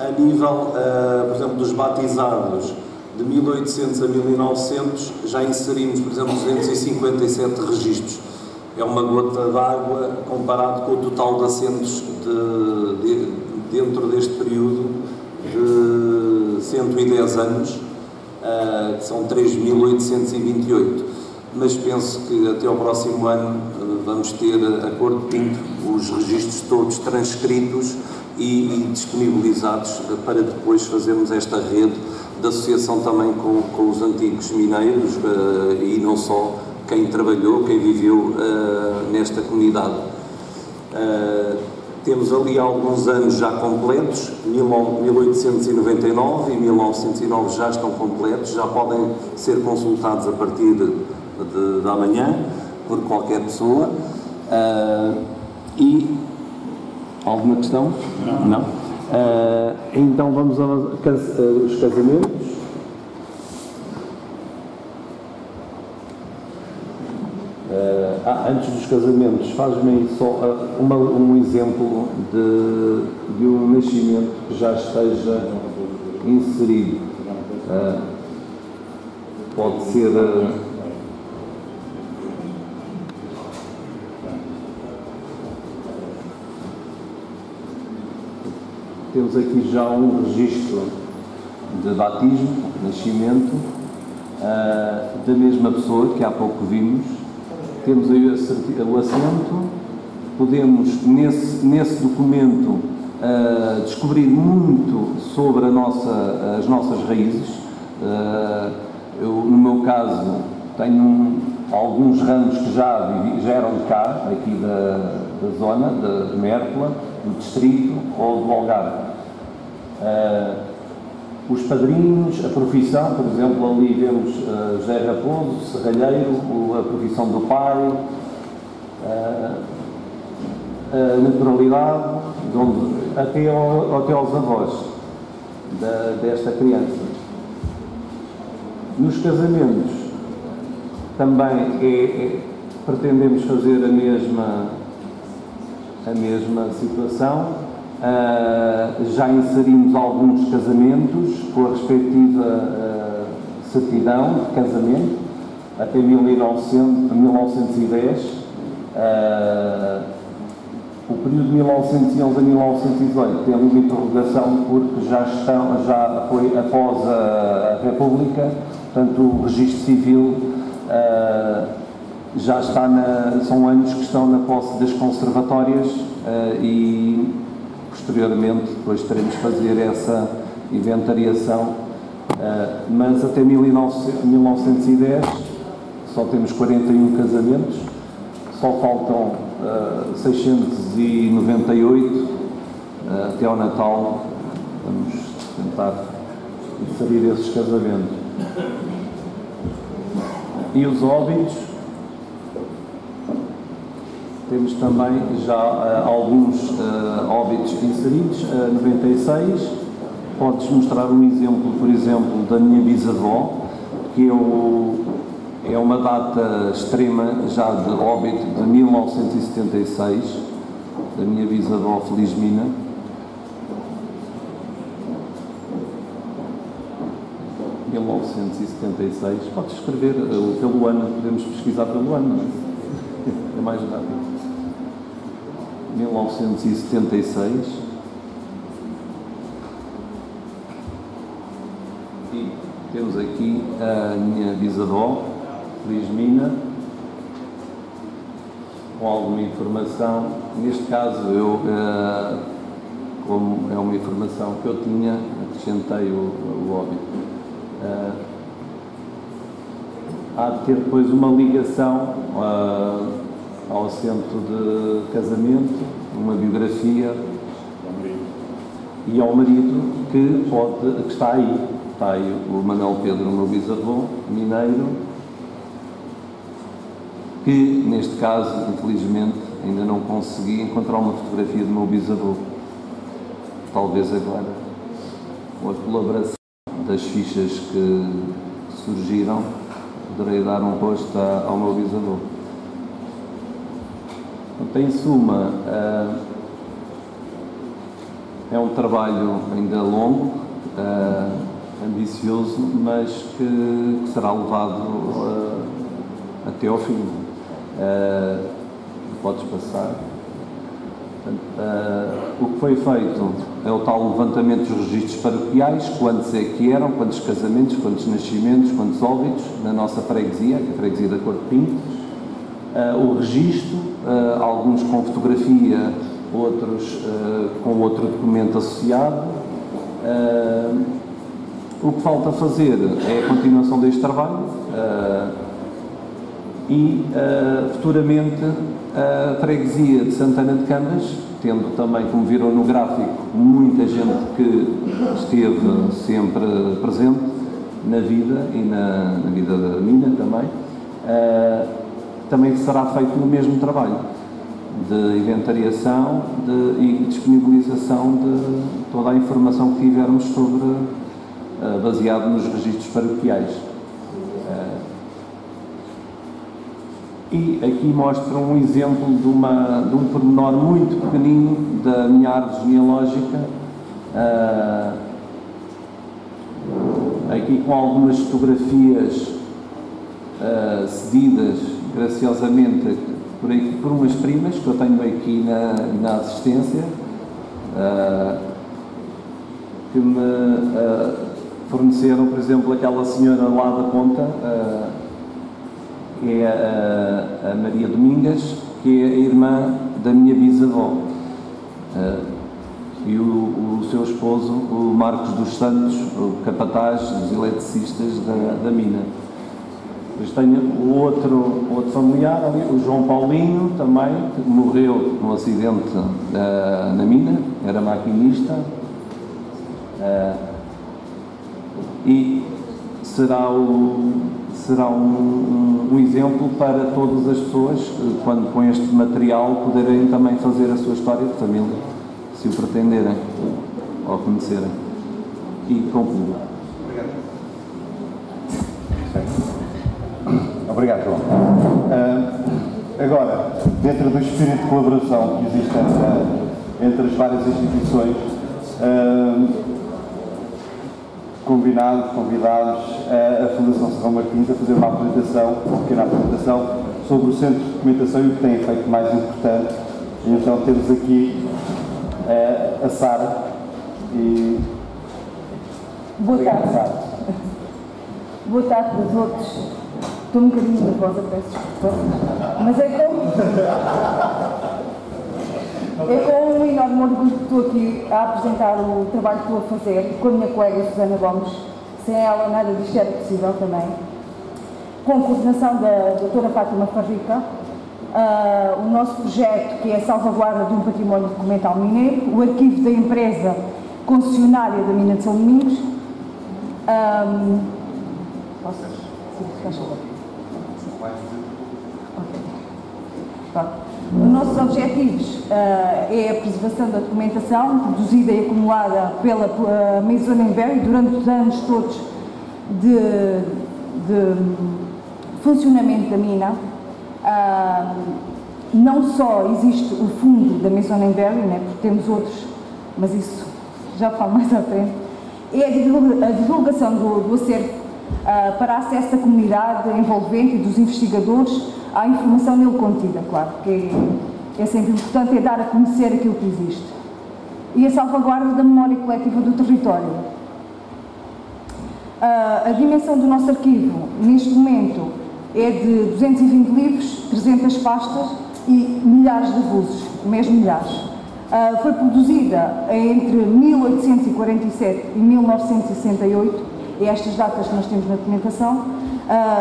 [SPEAKER 4] a nível, por exemplo, dos batizados de 1800 a 1900. Já inserimos, por exemplo, 257 registros. É uma gota d'água comparado com o total de assentos dentro deste período de 110 anos, que são 3.828. Mas penso que até ao próximo ano vamos ter, a Cor de Pinto, os registros todos transcritos e disponibilizados para depois fazermos esta rede de associação também com os antigos mineiros e não só quem trabalhou, quem viveu nesta comunidade. Temos ali alguns anos já completos, 1899 e 1909 já estão completos, já podem ser consultados a partir de amanhã por qualquer pessoa. E alguma questão? Não. Então vamos aos casamentos. Antes dos casamentos, faz-me aí só um exemplo de um nascimento que já esteja inserido. Pode ser temos aqui já um registro de batismo, nascimento, da mesma pessoa que há pouco vimos. Temos aí o assento. Podemos, nesse documento, descobrir muito sobre as nossas raízes. Eu, no meu caso, tenho alguns ramos que já eram de cá, aqui da zona, de Mértola, do distrito ou do Algarve. Os padrinhos, a profissão, por exemplo, ali vemos José Raposo, serralheiro, a profissão do pai, a naturalidade, até aos avós desta criança. Nos casamentos também pretendemos fazer a mesma situação. Já inserimos alguns casamentos com a respectiva certidão de casamento até 1910. O período de 1911 a 1918 tem ali uma interrogação porque já foi após a República, portanto o registro civil já está são anos que estão na posse das conservatórias e posteriormente depois teremos de fazer essa inventariação, mas até 1910 só temos 41 casamentos, só faltam 698 até ao Natal. Vamos tentar inserir esses casamentos. E os óbitos, temos também já alguns óbitos inseridos, 96,
[SPEAKER 5] podes mostrar um exemplo, por exemplo, da minha bisavó, que é uma data extrema já de óbito de 1976, da minha bisavó Felizmina. Em 1976, podes escrever pelo ano, podemos pesquisar pelo ano, não é? É mais rápido. 1976. E temos aqui a minha bisavó, Felizmina, com alguma informação. Neste caso, como é uma informação que eu tinha, acrescentei o óbito. Há de ter depois uma ligação ao assento de casamento, uma biografia e ao marido que está aí. Está aí o Manuel Pedro, o meu bisavô, mineiro, que neste caso, infelizmente, ainda não consegui encontrar uma fotografia do meu bisavô. Talvez agora, com a colaboração das fichas que surgiram, poderei dar um rosto ao meu bisavô. Então, em suma, é um trabalho ainda longo, ambicioso, mas que será levado até ao fim. Podes passar. O que foi feito é o tal levantamento dos registros paroquiais, quantos é que eram, quantos casamentos, quantos nascimentos, quantos óbitos na nossa freguesia, que é a freguesia da Cor de Pinto. O registro, alguns com fotografia, outros com outro documento associado. O que falta fazer é a continuação deste trabalho e futuramente a freguesia de Santana de Câmaras, tendo também, como viram no gráfico, muita gente que esteve sempre presente na vida e na vida da mina também, também será feito no mesmo trabalho de inventariação e disponibilização de toda a informação que tivermos sobre, baseado nos registros paroquiais. E aqui mostra um exemplo de um pormenor muito pequenino da minha árvore genealógica, aqui com algumas fotografias cedidas graciosamente por umas primas que eu tenho aqui na assistência, que me forneceram, por exemplo, aquela senhora lá da ponta, que é a Maria Domingas, que é a irmã da minha bisavó, e o seu esposo, o Marcos dos Santos, o capataz dos eletricistas da mina. Depois tenho o outro familiar ali, o João Paulinho, também, que morreu num acidente na mina, era maquinista, e será um exemplo para todas as pessoas, quando com este material poderem também fazer a sua história de família, se o pretenderem ou conhecerem. E concluo.
[SPEAKER 6] Obrigado, João. Agora, dentro do espírito de colaboração que existe entre as várias instituições, convidados a Fundação Serrão Martins a fazer uma pequena apresentação sobre o Centro de Documentação e o que tem feito mais importante. E então temos aqui a Sara e...
[SPEAKER 7] Boa tarde. Sara. Boa tarde a todos. Estou um bocadinho nervosa, peço desculpa. Mas é com um enorme orgulho que estou aqui a apresentar o trabalho que estou a fazer com a minha colega Susana Gomes. Sem ela nada disto era possível também. Com a coordenação da doutora Fátima Farrica, o nosso projeto, que é a salvaguarda de um património documental mineiro, o arquivo da empresa concessionária da mina de São Domingos. Posso? Sim, faz favor. Os nossos objetivos é a preservação da documentação produzida e acumulada pela Maison Berry durante os anos todos de funcionamento da mina. Não só existe o fundo da Maison Berry, né, porque temos outros, mas isso já falo mais à frente, é a divulgação do acervo para acesso da comunidade envolvente e dos investigadores à informação nele contida, claro, porque é sempre importante é dar a conhecer aquilo que existe. E a salvaguarda da memória coletiva do território. A dimensão do nosso arquivo, neste momento, é de 220 livros, 300 pastas e milhares de avulsos, mesmo milhares. Foi produzida entre 1847 e 1968, e estas datas que nós temos na documentação.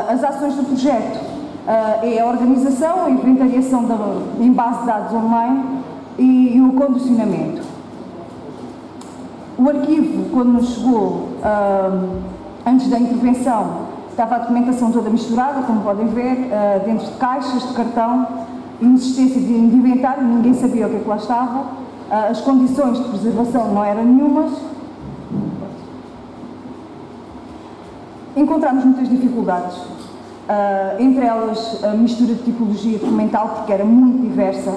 [SPEAKER 7] As ações do projeto é a organização, a inventariação em base de dados online e o condicionamento. O arquivo, quando nos chegou, antes da intervenção, estava a documentação toda misturada, como podem ver, dentro de caixas de cartão, inexistência de inventário, ninguém sabia o que é que lá estava, as condições de preservação não eram nenhumas. Encontramos muitas dificuldades, entre elas a mistura de tipologia documental, porque era muito diversa,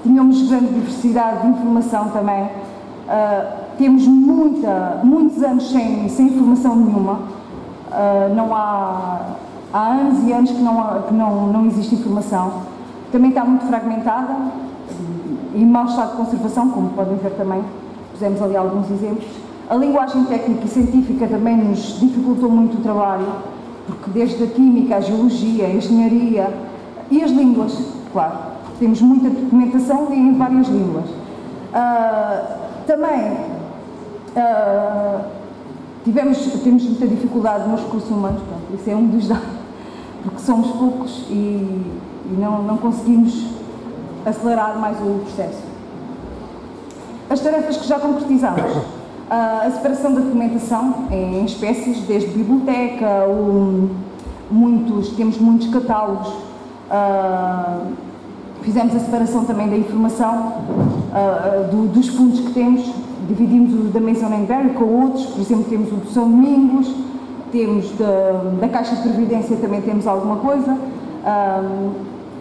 [SPEAKER 7] tínhamos grande diversidade de informação também, temos muitos anos sem informação nenhuma, não há anos e anos que não existe informação, também está muito fragmentada e em mau estado de conservação, como podem ver também, pusemos ali alguns exemplos. A linguagem técnica e científica também nos dificultou muito o trabalho, porque desde a química, a geologia, a engenharia e as línguas, claro, porque temos muita documentação em várias línguas. Também temos muita dificuldade nos recursos humanos, pronto, isso é um dos dados, porque somos poucos e não conseguimos acelerar mais o processo. As tarefas que já concretizamos. A separação da documentação em espécies, desde biblioteca, temos muitos catálogos, fizemos a separação também da informação, dos fundos que temos, dividimos o da Maison Berry com outros, por exemplo, temos o do São Domingos, temos da Caixa de Previdência também temos alguma coisa,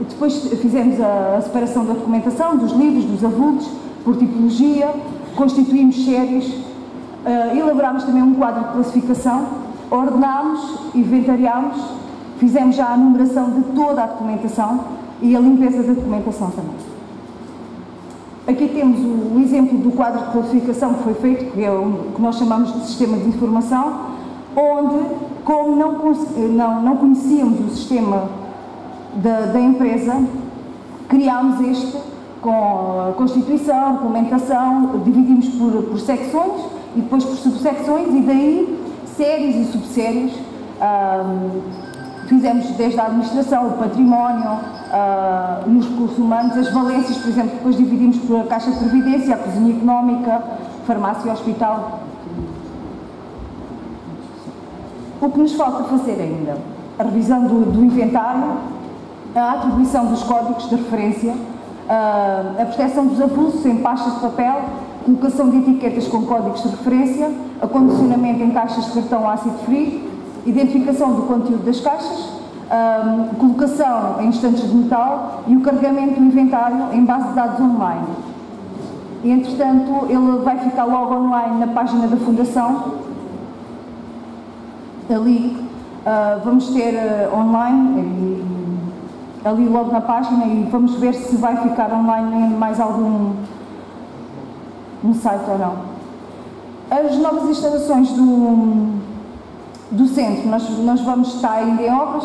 [SPEAKER 7] depois fizemos a separação da documentação, dos livros, dos avulsos, por tipologia, constituímos séries, elaborámos também um quadro de classificação, ordenámos, inventariámos, fizemos já a numeração de toda a documentação e a limpeza da documentação também. Aqui temos o exemplo do quadro de classificação que foi feito, que é o que nós chamamos de sistema de informação, onde, como não conhecíamos o sistema da empresa, criámos este com a constituição, regulamentação, dividimos por secções e depois por subsecções e daí séries e subséries. Fizemos desde a administração, o património, nos recursos humanos, as valências, por exemplo, depois dividimos por a Caixa de Previdência, a cozinha económica, farmácia e hospital. O que nos falta fazer ainda? A revisão do inventário, a atribuição dos códigos de referência, a proteção dos avulsos em pastas de papel, colocação de etiquetas com códigos de referência, acondicionamento em caixas de cartão ácido free, identificação do conteúdo das caixas, colocação em estantes de metal e o carregamento do inventário em base de dados online. E, entretanto, ele vai ficar logo online na página da Fundação. Ali vamos ter online, ali logo na página, e vamos ver se vai ficar online em mais algum no site ou não. As novas instalações do centro, nós vamos estar ainda em obras,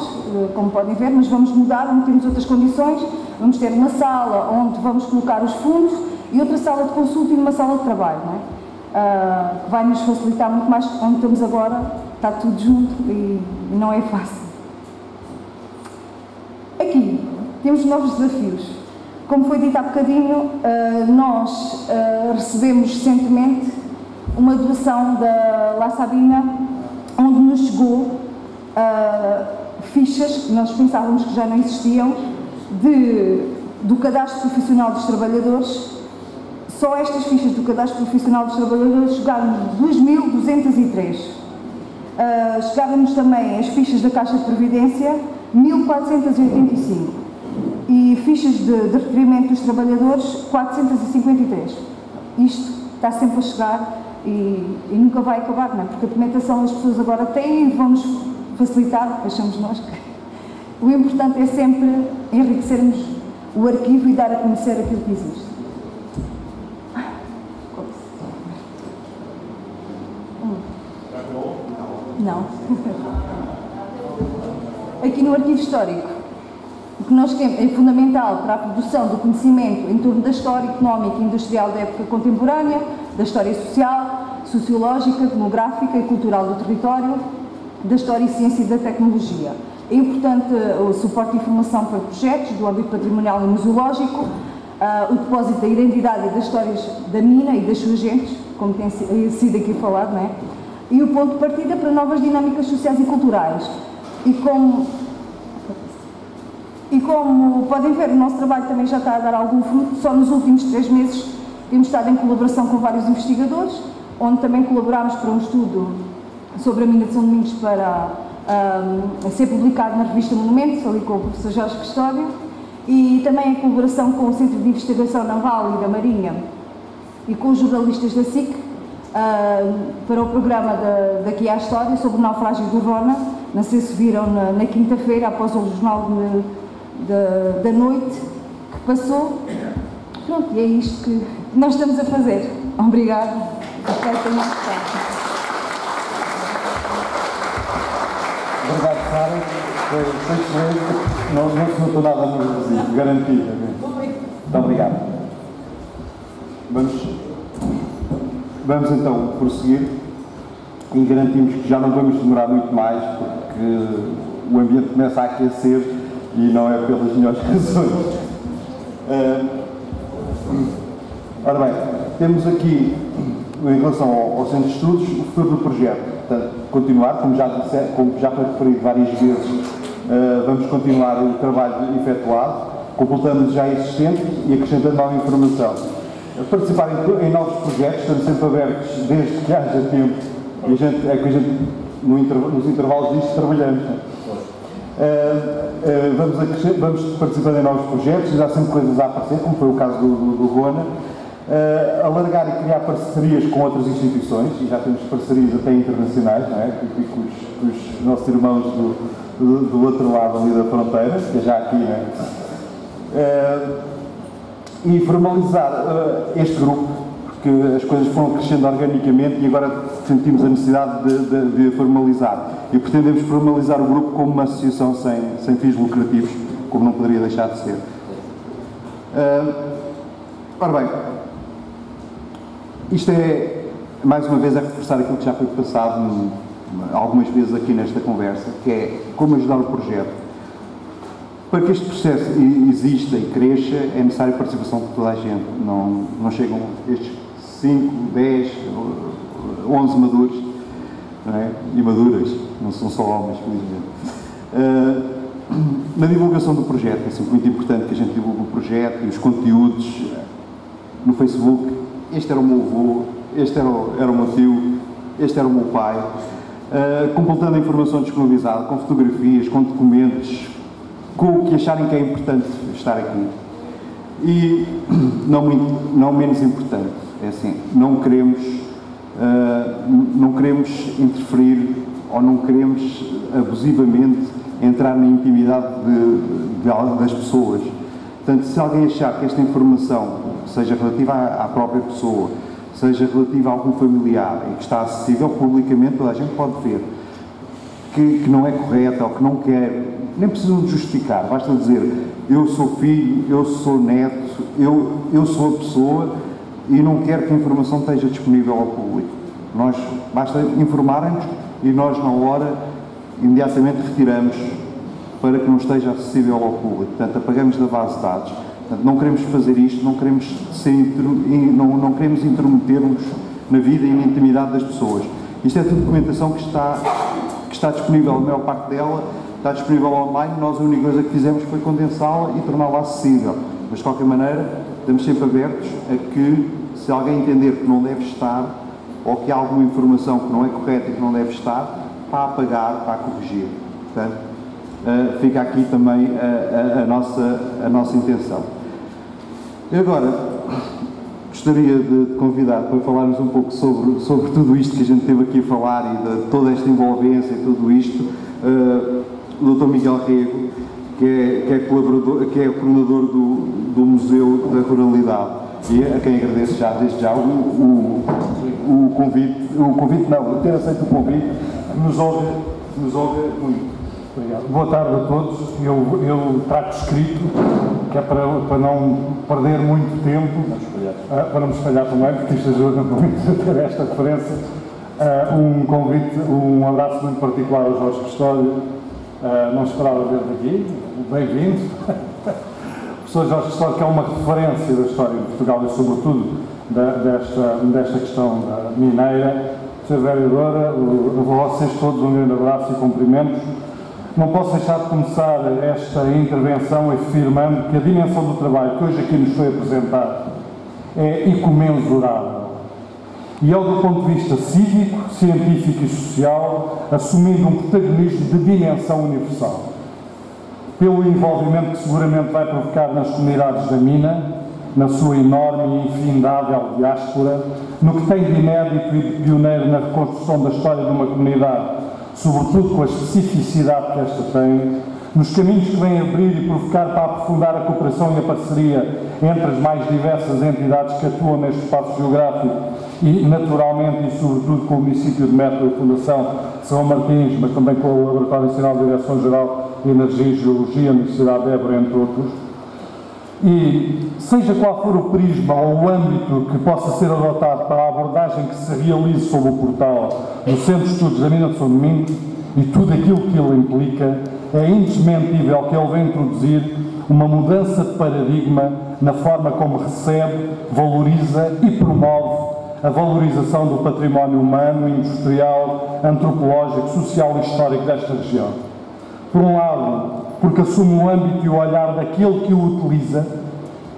[SPEAKER 7] como podem ver, mas vamos mudar, onde temos outras condições, vamos ter uma sala onde vamos colocar os fundos e outra sala de consulta e uma sala de trabalho, não é? Que vai nos facilitar muito mais, onde estamos agora, está tudo junto e não é fácil. Aqui temos novos desafios. Como foi dito há bocadinho, nós recebemos recentemente uma doação da La Sabina, onde nos chegou fichas que nós pensávamos que já não existiam, do cadastro profissional dos trabalhadores. Só estas fichas do cadastro profissional dos trabalhadores chegaram 2.203. Chegaram-nos também as fichas da Caixa de Previdência, 1.485. E fichas de requerimento dos trabalhadores, 453. Isto está sempre a chegar e nunca vai acabar, não é? Porque a documentação as pessoas agora têm e vão-nos facilitar, achamos nós que o importante é sempre enriquecermos o arquivo e dar a conhecer aquilo que existe. Não. Aqui no arquivo histórico, o que nós temos é fundamental para a produção do conhecimento em torno da história económica e industrial da época contemporânea, da história social, sociológica, demográfica e cultural do território, da história e ciência e da tecnologia. É importante o suporte de informação para projetos do âmbito patrimonial e museológico, o depósito da identidade e das histórias da mina e das suas gentes, como tem sido aqui falado, não é? E o ponto de partida para novas dinâmicas sociais e culturais. E como podem ver, o nosso trabalho também já está a dar algum fruto. Só nos últimos 3 meses temos estado em colaboração com vários investigadores, onde também colaborámos para um estudo sobre a mina de São Domingos para ser publicado na revista Monumentos, ali com o professor Jorge Custódio, e também em colaboração com o Centro de Investigação Naval e da Marinha e com os jornalistas da SIC, para o programa daqui à História sobre o naufrágio do Rona. Não sei se viram na quinta-feira, após o jornal da noite que passou. Pronto, e é isto que nós estamos a fazer. Obrigada. Espero que tenham gostado.
[SPEAKER 6] Obrigado, Sara. Foi excelente. Não se notou nada nervosismo, garantido. Muito obrigado. Vamos então prosseguir e garantimos que já não vamos demorar muito mais, porque o ambiente começa a aquecer e não é pelas melhores razões. Ora bem, temos aqui, em relação ao Centro de Estudos, o futuro do projeto. Portanto, continuar, como já foi referido várias vezes, vamos continuar o trabalho efetuado, completando já existente e acrescentando nova informação. Participar em novos projetos, estamos sempre abertos desde que haja tempo, e nos intervalos disto trabalhamos. Vamos participando em novos projetos, já há sempre coisas a aparecer, como foi o caso do Rona, alargar e criar parcerias com outras instituições, e já temos parcerias até internacionais, não é? Com os nossos irmãos do outro lado ali da fronteira, que é já aqui, não é? E formalizar este grupo, porque as coisas foram crescendo organicamente e agora sentimos a necessidade de formalizar. E pretendemos formalizar o grupo como uma associação sem fins lucrativos, como não poderia deixar de ser. Ora bem, isto é, mais uma vez, reforçar aquilo que já foi passado algumas vezes aqui nesta conversa, que é como ajudar o projeto. Para que este processo exista e cresça, é necessária a participação de toda a gente. Não chegam estes 5, 10, 11 maduros, não é? E maduras, não são só homens, felizmente. Na divulgação do projeto, é sempre muito importante que a gente divulgue o projeto e os conteúdos no Facebook. Este era o meu avô, este era o meu tio, este era o meu pai. Completando a informação disponibilizada, com fotografias, com documentos, com o que acharem que é importante estar aqui. E, não menos importante, é assim, não queremos interferir ou não queremos abusivamente entrar na intimidade das pessoas. Portanto, se alguém achar que esta informação, seja relativa à própria pessoa, seja relativa a algum familiar e que está acessível publicamente, toda a gente pode ver, que não é correta ou que não quer, nem precisam de justificar, basta dizer: eu sou filho, eu sou neto, eu sou a pessoa e não quero que a informação esteja disponível ao público. Basta informarem-nos e nós, na hora, imediatamente retiramos para que não esteja acessível ao público. Portanto, apagamos da base de dados. Portanto, não queremos fazer isto, não queremos intrometer-nos na vida e na intimidade das pessoas. Isto é tudo documentação que está disponível, a maior parte dela, está disponível online, nós a única coisa que fizemos foi condensá-la e torná-la acessível. Mas, de qualquer maneira, estamos sempre abertos a que, se alguém entender que não deve estar, ou que há alguma informação que não é correta e que não deve estar, para apagar, para corrigir. Portanto, fica aqui também a nossa intenção. E agora, gostaria de convidar para falarmos um pouco sobre tudo isto que a gente teve aqui a falar e de toda esta envolvência e tudo isto, o Dr. Miguel Rego, que é colaborador, que é o coordenador do Museu da Ruralidade, e a quem agradeço já, desde já, o convite não, ter aceito o convite, que nos ouve muito.
[SPEAKER 8] Obrigado. Boa tarde a todos. Eu trago escrito, que é para não perder muito tempo, para não me espalhar também, porque isto ajuda muito a ter esta referência. Um convite, um abraço muito particular ao Jorge Custódio, não esperava ver-te aqui, bem-vindo. O professor Jorge Custódio, que é uma referência da história de Portugal e, sobretudo, desta questão mineira. Sra. Vereadora, a vocês todos um grande abraço e cumprimentos. Não posso deixar de começar esta intervenção afirmando que a dimensão do trabalho que hoje aqui nos foi apresentado é incomensurável. E é do ponto de vista cívico, científico e social, assumindo um protagonismo de dimensão universal. Pelo envolvimento que seguramente vai provocar nas comunidades da mina, na sua enorme e infindável diáspora, no que tem de inédito e de pioneiro na reconstrução da história de uma comunidade, sobretudo com a especificidade que esta tem, nos caminhos que vem abrir e provocar para aprofundar a cooperação e a parceria entre as mais diversas entidades que atuam neste espaço geográfico e, naturalmente, e sobretudo com o município de Mértola e a Fundação São Martins, mas também com o Laboratório Nacional de Direção-Geral de Energia e Geologia, a Universidade de Évora, entre outros. E, seja qual for o prisma ou o âmbito que possa ser adotado para a abordagem que se realize sob o portal do Centro de Estudos da Mina de São Domingos e tudo aquilo que ele implica, é indesmentível que ele vem introduzir uma mudança de paradigma na forma como recebe, valoriza e promove a valorização do património humano, industrial, antropológico, social e histórico desta região. Por um lado, porque assume o âmbito e o olhar daquele que o utiliza,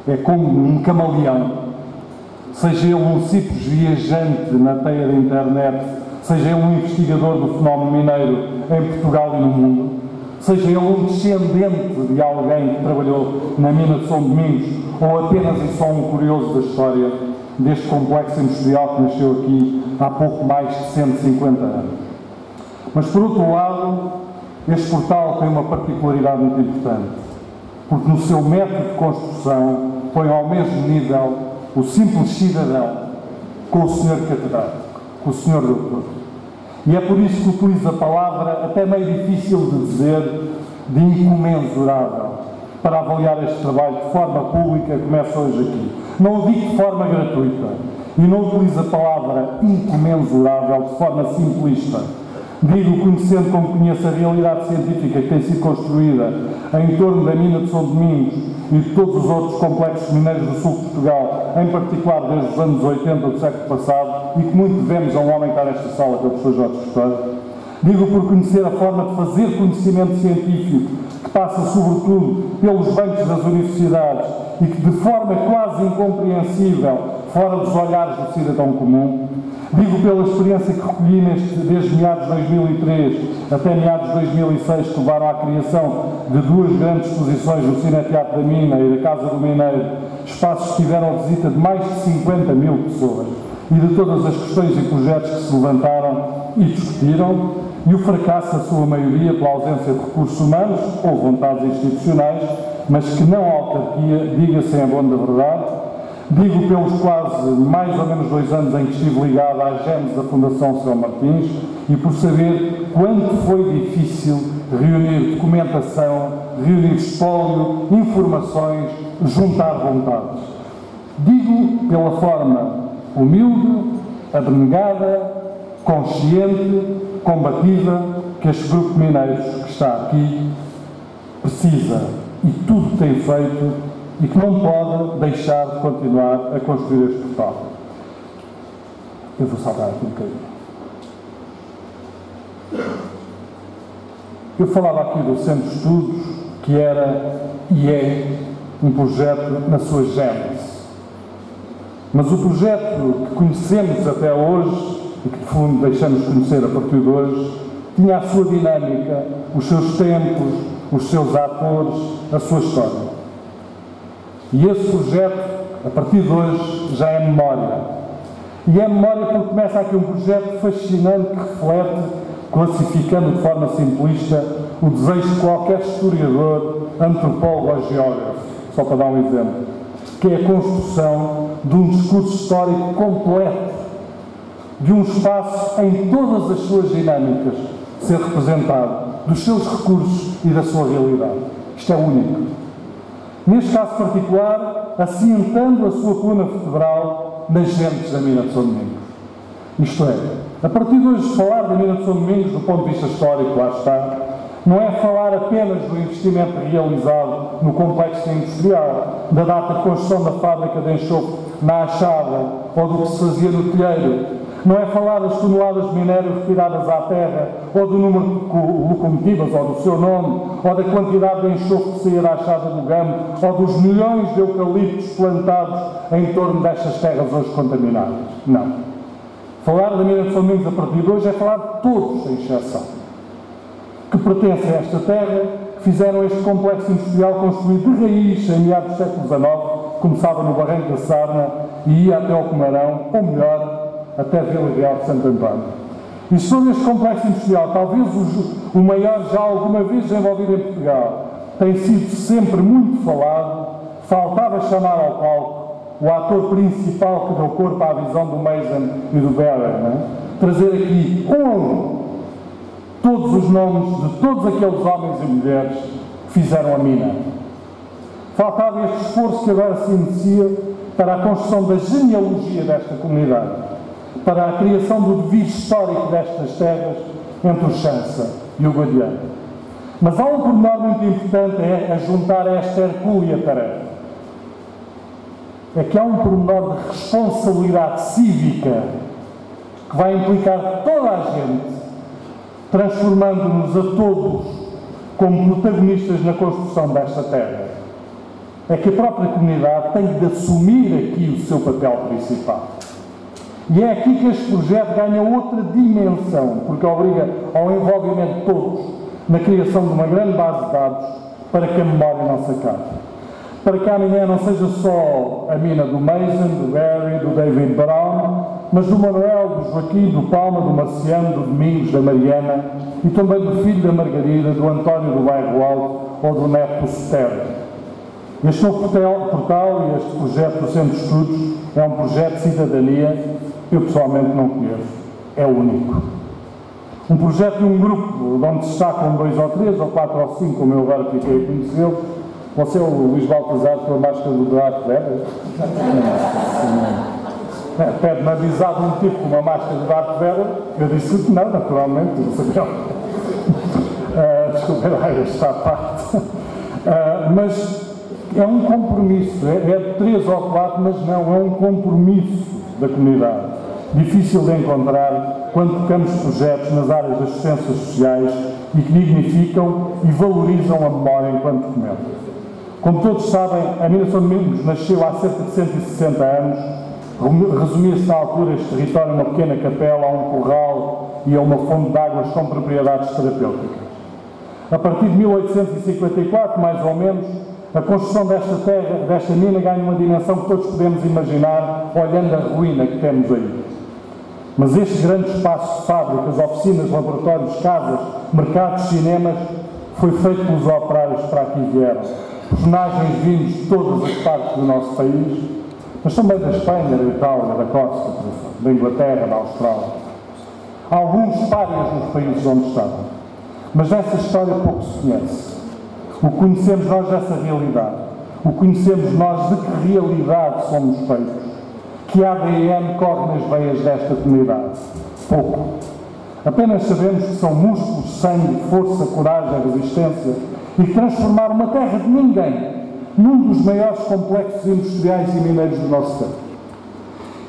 [SPEAKER 8] é como um camaleão, seja ele um simples viajante na teia da internet, seja ele um investigador do fenómeno mineiro em Portugal e no mundo, seja ele um descendente de alguém que trabalhou na mina de São Domingos, ou apenas e só um curioso da história deste complexo industrial que nasceu aqui há pouco mais de 150 anos. Mas, por outro lado, este portal tem uma particularidade muito importante, porque no seu método de construção põe ao mesmo nível o simples cidadão com o senhor catedrático, com o senhor doutor. E é por isso que utilizo a palavra, até meio difícil de dizer, de incomensurável, para avaliar este trabalho de forma pública que começa hoje aqui. Não o digo de forma gratuita, e não utilizo a palavra incomensurável de forma simplista. Digo, conhecendo como conheço a realidade científica que tem sido construída em torno da mina de São Domingos e de todos os outros complexos mineiros do sul de Portugal, em particular desde os anos 80 do século passado, e que muito devemos a um homem que está nesta sala, que é o professor Jorge Custódio. Digo por conhecer a forma de fazer conhecimento científico, que passa sobretudo pelos bancos das universidades e que de forma quase incompreensível, fora dos olhares do cidadão comum. Digo pela experiência que recolhi desde meados de 2003 até meados de 2006, que levaram à criação de duas grandes exposições no Cineteatro da Mina e da Casa do Mineiro, espaços que tiveram a visita de mais de 50 mil pessoas, e de todas as questões e projetos que se levantaram e discutiram, e o fracasso, a sua maioria, pela ausência de recursos humanos ou vontades institucionais, mas que não a autarquia, diga-se em bom da verdade. Digo pelos quase mais ou menos 2 anos em que estive ligado à gênese da Fundação São Martins e por saber quanto foi difícil reunir documentação, reunir espólio, informações, juntar vontades. Digo pela forma humilde, abnegada, consciente, combativa que este grupo de mineiros que está aqui precisa e tudo tem feito e que não pode deixar de continuar a construir este portal. Eu vou saltar aqui um bocadinho. Eu falava aqui do Centro de Estudos, que era e é um projeto na sua gênese. Mas o projeto que conhecemos até hoje, e que de fundo deixamos conhecer a partir de hoje, tinha a sua dinâmica, os seus tempos, os seus atores, a sua história. E esse projeto, a partir de hoje, já é memória. E é memória porque começa aqui um projeto fascinante que reflete, classificando de forma simplista, o desejo de qualquer historiador, antropólogo ou geógrafo, só para dar um exemplo, que é a construção de um discurso histórico completo, de um espaço em todas as suas dinâmicas ser representado, dos seus recursos e da sua realidade. Isto é único. Neste caso particular, assentando a sua coluna vertebral nas gentes da mina de São Domingos. Isto é, a partir de hoje, falar da mina de São Domingos, do ponto de vista histórico, lá está, não é falar apenas do investimento realizado no complexo industrial, da data de construção da fábrica de enxofre na Achada ou do que se fazia no Telheiro. Não é falar das toneladas de minério retiradas à terra, ou do número de locomotivas, ou do seu nome, ou da quantidade de enxofre que saía da Achada do Gamo, ou dos milhões de eucaliptos plantados em torno destas terras hoje contaminadas. Não. Falar da mina de São Domingos a partir de hoje é falar de todos, sem exceção, que pertencem a esta terra, que fizeram este complexo industrial construído de raiz em meados do século XIX, começava no Barranco da Sarna e ia até ao Comarão, ou melhor, até Vila Real de Santo António. E sobre este complexo industrial, talvez o maior já alguma vez desenvolvido em Portugal, tem sido sempre muito falado, faltava chamar ao palco o ator principal que deu corpo à visão do Mason e do Beller, não é? Trazer aqui todos os nomes de todos aqueles homens e mulheres que fizeram a mina. Faltava este esforço que agora se inicia para a construção da genealogia desta comunidade, para a criação do devir histórico destas terras entre o Chança e o Guadiana. Mas há um pormenor muito importante a juntar a esta hercúlea tarefa. É que há um pormenor de responsabilidade cívica que vai implicar toda a gente, transformando-nos a todos como protagonistas na construção desta terra. É que a própria comunidade tem de assumir aqui o seu papel principal. E é aqui que este projeto ganha outra dimensão, porque obriga ao envolvimento de todos na criação de uma grande base de dados para que a memória não se acabe. Para que amanhã não seja só a mina do Mason, do Barry, do David Brown, mas do Manuel, do Joaquim, do Palma, do Marciano, do Domingos, da Mariana e também do filho da Margarida, do António do Bairro Alto ou do Neto do Soterro. Este novo portal e este projeto do Centro de Estudos é um projeto de cidadania que eu pessoalmente não conheço. É único. Um projeto de um grupo onde se destacam 2 ou 3 ou 4 ou 5, como eu agora fiquei a conhecê-lo. Você é o Luís Baltazar com a máscara do Darth Vader? Pede-me avisar de um tipo com uma máscara do Darth Vader. Eu disse que não, naturalmente, não sabia. Desculpa, esta parte. Mas é um compromisso, é de 3 ou 4, mas não, é um compromisso da comunidade. Difícil de encontrar quando tocamos projetos nas áreas das ciências sociais e que dignificam e valorizam a memória enquanto documento. Como todos sabem, a mina de São Domingos nasceu há cerca de 160 anos, resumia-se na altura este território a uma pequena capela, a um curral e a uma fonte de águas com propriedades terapêuticas. A partir de 1854, mais ou menos, a construção desta mina ganha uma dimensão que todos podemos imaginar olhando a ruína que temos aí. Mas estes grandes espaços de fábricas, oficinas, laboratórios, casas, mercados, cinemas, foi feito pelos operários que para aqui vieram. Personagens vindos de todas as partes do nosso país, mas também da Espanha, da Itália, da Costa, da Inglaterra, da Austrália. Há alguns párias nos países onde estavam, mas dessa história pouco se conhece. O que conhecemos nós dessa realidade, o que conhecemos nós de que realidade somos feitos, que ADN corre nas veias desta comunidade. Pouco. Apenas sabemos que são músculos, sangue, força, coragem, resistência e transformar uma terra de ninguém num dos maiores complexos industriais e mineiros do nosso tempo.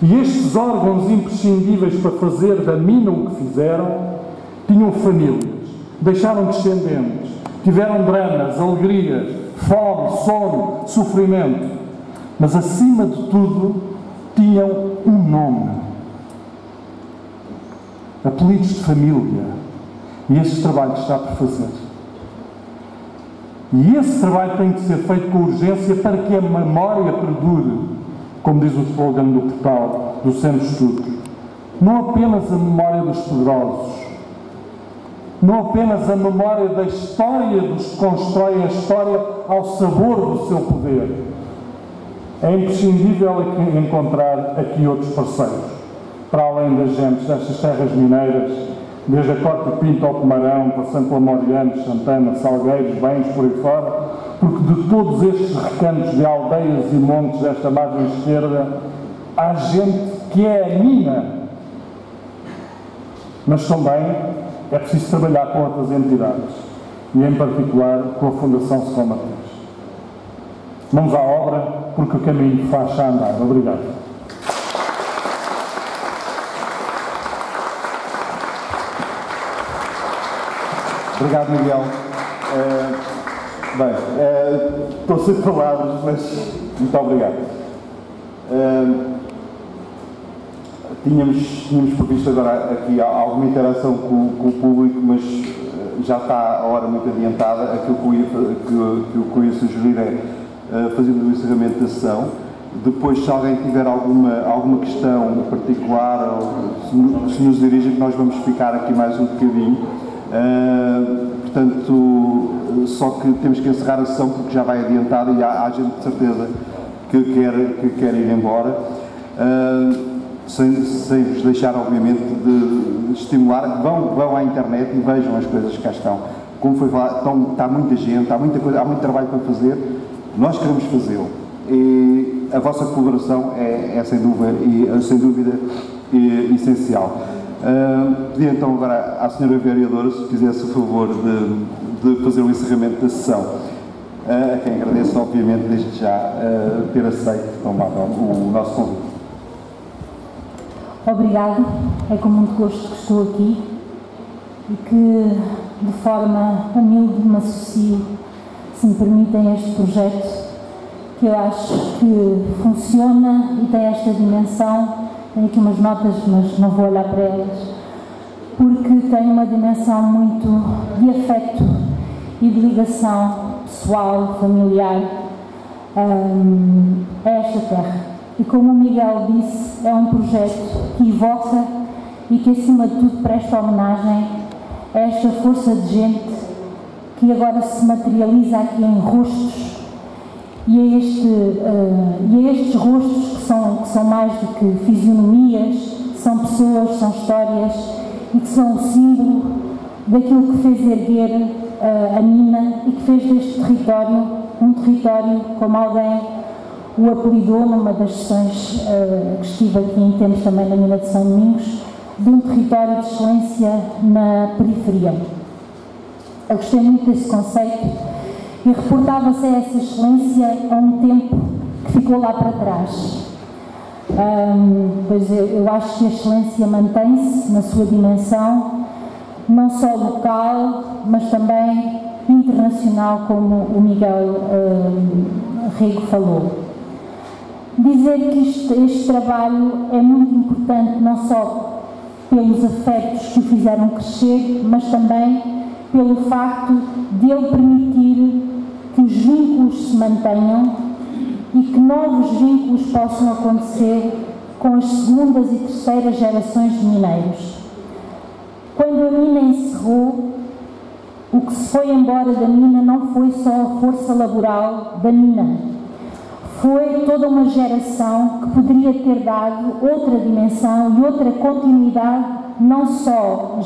[SPEAKER 8] E estes órgãos imprescindíveis para fazer da mina o que fizeram, tinham famílias, deixaram descendentes, tiveram dramas, alegrias, fome, sono, sofrimento, mas acima de tudo tinham um nome, apelidos de família, e esse trabalho está por fazer. E esse trabalho tem que ser feito com urgência para que a memória perdure, como diz o slogan do portal do Centro de Estudos. Não apenas a memória dos poderosos, não apenas a memória da história dos que constroem a história ao sabor do seu poder. É imprescindível encontrar aqui outros parceiros, para além das gentes destas terras mineiras, desde a Corte Pinto ao Comarão, passando pela Morianos, Santana, Salgueiros, Bens, por aí fora, porque de todos estes recantos de aldeias e montes desta margem esquerda, há gente que é a mina. Mas também é preciso trabalhar com outras entidades, e em particular com a Fundação Serrão Martins. Vamos à obra, porque o caminho faz-se a andar. Obrigado.
[SPEAKER 6] Obrigado, Miguel. Estou sem palavras, mas muito obrigado. Tínhamos previsto agora aqui alguma interação com o público, mas já está a hora muito adiantada. Aquilo que eu ia sugerir é fazermos o encerramento da sessão. Depois, se alguém tiver alguma questão particular, ou se nos dirigem, que nós vamos ficar aqui mais um bocadinho. Portanto, só que temos que encerrar a sessão porque já vai adiantada e há gente de certeza que quer ir embora, sem vos deixar, obviamente, de estimular. Vão à internet e vejam as coisas que cá estão. Como foi falado, está muita gente, há muita coisa, há muito trabalho para fazer, nós queremos fazê-lo. E a vossa colaboração é sem dúvida essencial. Pedi então agora à senhora vereadora se fizesse o favor de fazer o encerramento da sessão, a quem agradeço, obviamente, desde já ter aceito o nosso convite.
[SPEAKER 7] Obrigado, é com muito gosto que estou aqui e que de forma humilde me associo, se me permitem, este projeto que eu acho que funciona e tem esta dimensão. Tenho aqui umas notas, mas não vou olhar para elas, porque tem uma dimensão muito de afeto e de ligação pessoal, familiar a esta terra. E como o Miguel disse, é um projeto que evoca e que, acima de tudo, presta homenagem a esta força de gente que agora se materializa aqui em rostos e a estes rostos que são mais do que fisionomias, são pessoas, são histórias e que são o símbolo daquilo que fez erguer a mina e que fez deste território um território, como alguém o apelidou numa das sessões que estive aqui em tempos também na mina de São Domingos, de um território de excelência na periferia. Eu gostei muito desse conceito e reportava-se a essa excelência a um tempo que ficou lá para trás. Pois eu acho que a excelência mantém-se na sua dimensão, não só local, mas também internacional, como o Miguel Rego falou. Dizer que este trabalho é muito importante, não só pelos afetos que o fizeram crescer, mas também pelo facto de ele permitir que os vínculos se mantenham e que novos vínculos possam acontecer com as segundas e terceiras gerações de mineiros. Quando a mina encerrou, o que se foi embora da mina não foi só a força laboral da mina, foi toda uma geração que poderia ter dado outra dimensão e outra continuidade, não só,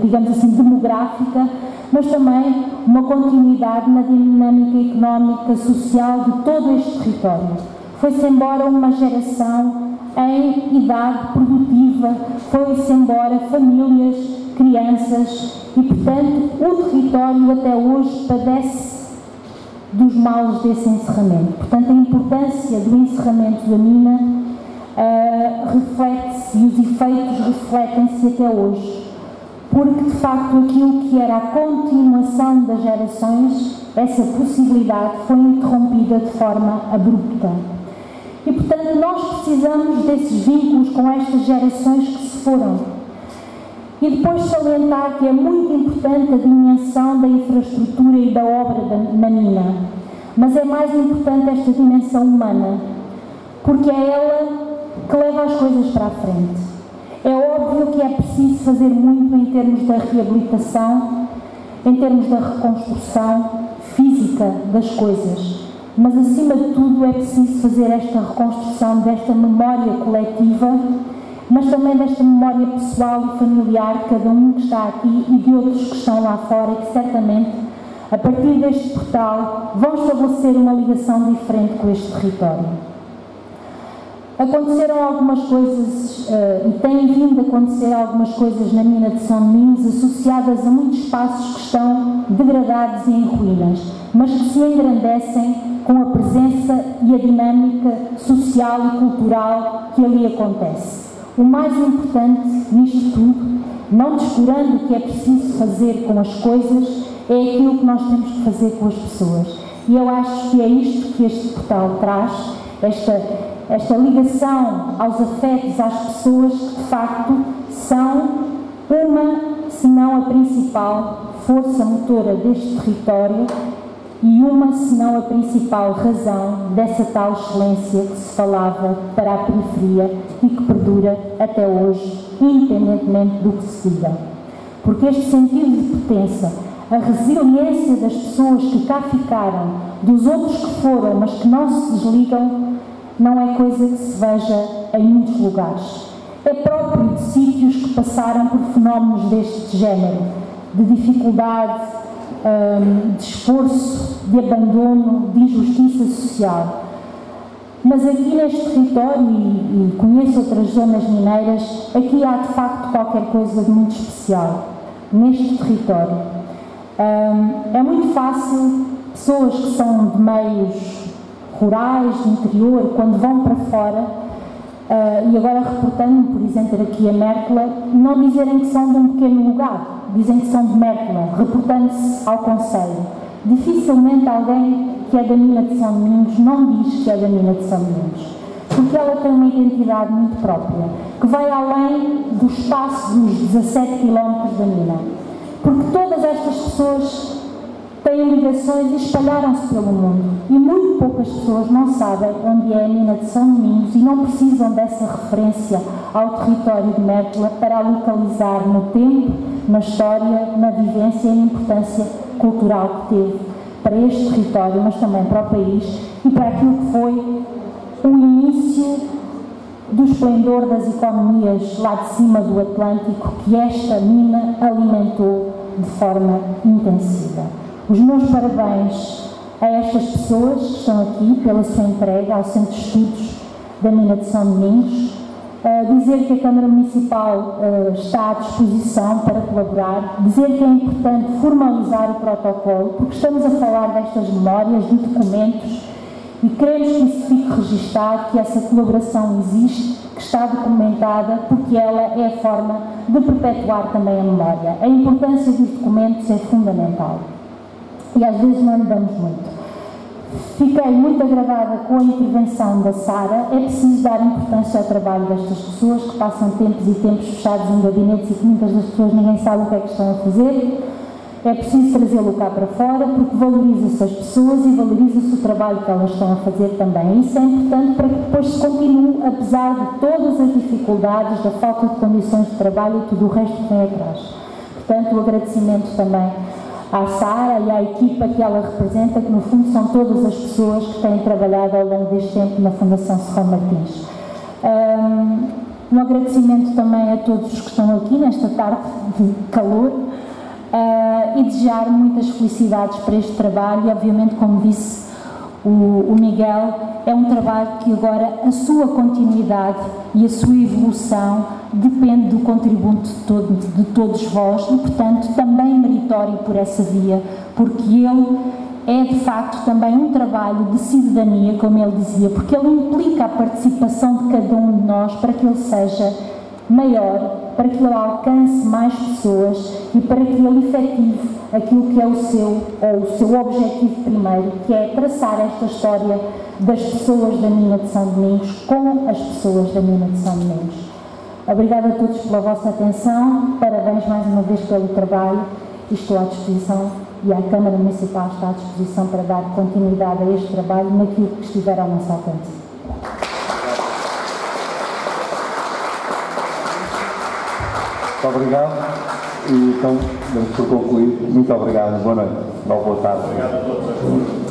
[SPEAKER 7] digamos assim, demográfica, mas também uma continuidade na dinâmica económica, social de todo este território. Foi-se embora uma geração em idade produtiva, foi-se embora famílias, crianças e, portanto, o território até hoje padece dos males desse encerramento. Portanto, a importância do encerramento da mina reflete-se e os efeitos refletem-se até hoje,
[SPEAKER 9] porque de facto aquilo que era a continuação das gerações, essa possibilidade foi interrompida de forma abrupta. E portanto nós precisamos desses vínculos com estas gerações que se foram. E depois salientar que é muito importante a dimensão da infraestrutura e da obra na mina, mas é mais importante esta dimensão humana, porque é ela que leva as coisas para a frente. É óbvio que é preciso fazer muito em termos da reabilitação, em termos da reconstrução física das coisas, mas acima de tudo é preciso fazer esta reconstrução desta memória coletiva, mas também desta memória pessoal e familiar de cada um que está aqui e de outros que estão lá fora e que certamente, a partir deste portal, vão estabelecer uma ligação diferente com este território. Aconteceram algumas coisas, e têm vindo a acontecer algumas coisas na mina de São Domingos associadas a muitos espaços que estão degradados e em ruínas, mas que se engrandecem com a presença e a dinâmica social e cultural que ali acontece. O mais importante nisto tudo, não descurando o que é preciso fazer com as coisas, é aquilo que nós temos que fazer com as pessoas. E eu acho que é isto que este portal traz, esta ligação aos afetos, às pessoas que de facto são uma, se não a principal força motora deste território e uma, se não a principal razão dessa tal excelência que se falava para a periferia e que perdura até hoje, independentemente do que se diga. Porque este sentido de pertença, a resiliência das pessoas que cá ficaram, dos outros que foram, mas que não se desligam, não é coisa que se veja em muitos lugares. É próprio de sítios que passaram por fenómenos deste género, de dificuldade, de esforço, de abandono, de injustiça social. Mas aqui neste território, e conheço outras zonas mineiras, aqui há de facto qualquer coisa de muito especial, neste território. É muito fácil pessoas que são de meios rurais, de interior, quando vão para fora, e agora reportando, por exemplo, aqui a Mértola, não dizerem que são de um pequeno lugar, dizem que são de Mértola, reportando-se ao concelho. Dificilmente alguém que é da mina de São Domingos não diz que é da mina de São Domingos, porque ela tem uma identidade muito própria, que vai além do espaço dos 17 km da mina, porque todas estas pessoas têm ligações e espalharam-se pelo mundo. E muito poucas pessoas não sabem onde é a mina de São Domingos e não precisam dessa referência ao território de Mértola para a localizar no tempo, na história, na vivência e na importância cultural que teve para este território, mas também para o país e para aquilo que foi o início do esplendor das economias lá de cima do Atlântico que esta mina alimentou de forma intensiva. Os meus parabéns a estas pessoas que estão aqui pela sua entrega ao Centro de Estudos da mina de São Domingos. Dizer que a Câmara Municipal está à disposição para colaborar, dizer que é importante formalizar o protocolo, porque estamos a falar destas memórias, de documentos, e queremos que isso fique registado, que essa colaboração existe, que está documentada, porque ela é a forma de perpetuar também a memória. A importância dos documentos é fundamental. E às vezes não lhe damos muito. Fiquei muito agradada com a intervenção da Sara. É preciso dar importância ao trabalho destas pessoas que passam tempos e tempos fechados em gabinetes e que muitas das pessoas ninguém sabe o que é que estão a fazer. É preciso trazê-lo cá para fora porque valoriza-se as pessoas e valoriza-se o trabalho que elas estão a fazer também. Isso é importante para que depois se continue, apesar de todas as dificuldades, da falta de condições de trabalho e tudo o resto que vem atrás. Portanto, o agradecimento também à Sara e à equipa que ela representa, que no fundo são todas as pessoas que têm trabalhado ao longo deste tempo na Fundação Serrão Martins. Um agradecimento também a todos os que estão aqui nesta tarde de calor e desejar muitas felicidades para este trabalho e, obviamente, como disse o Miguel, é um trabalho que agora a sua continuidade e a sua evolução depende do contributo de todos vós e, portanto, também meritório por essa via, porque ele é, de facto, também um trabalho de cidadania, como ele dizia, porque ele implica a participação de cada um de nós para que ele seja maior, para que ele alcance mais pessoas e para que ele efetive aquilo que é o seu objetivo primeiro, que é traçar esta história das pessoas da Mina de São Domingos com as pessoas da Mina de São Domingos. Obrigada a todos pela vossa atenção, parabéns mais uma vez pelo trabalho e estou à disposição, e a Câmara Municipal está à disposição para dar continuidade a este trabalho naquilo que estiver ao nosso alcance.
[SPEAKER 6] Muito obrigado. E então, damos por concluído. Muito obrigado. Boa noite. Boa tarde.
[SPEAKER 2] Obrigado a todos.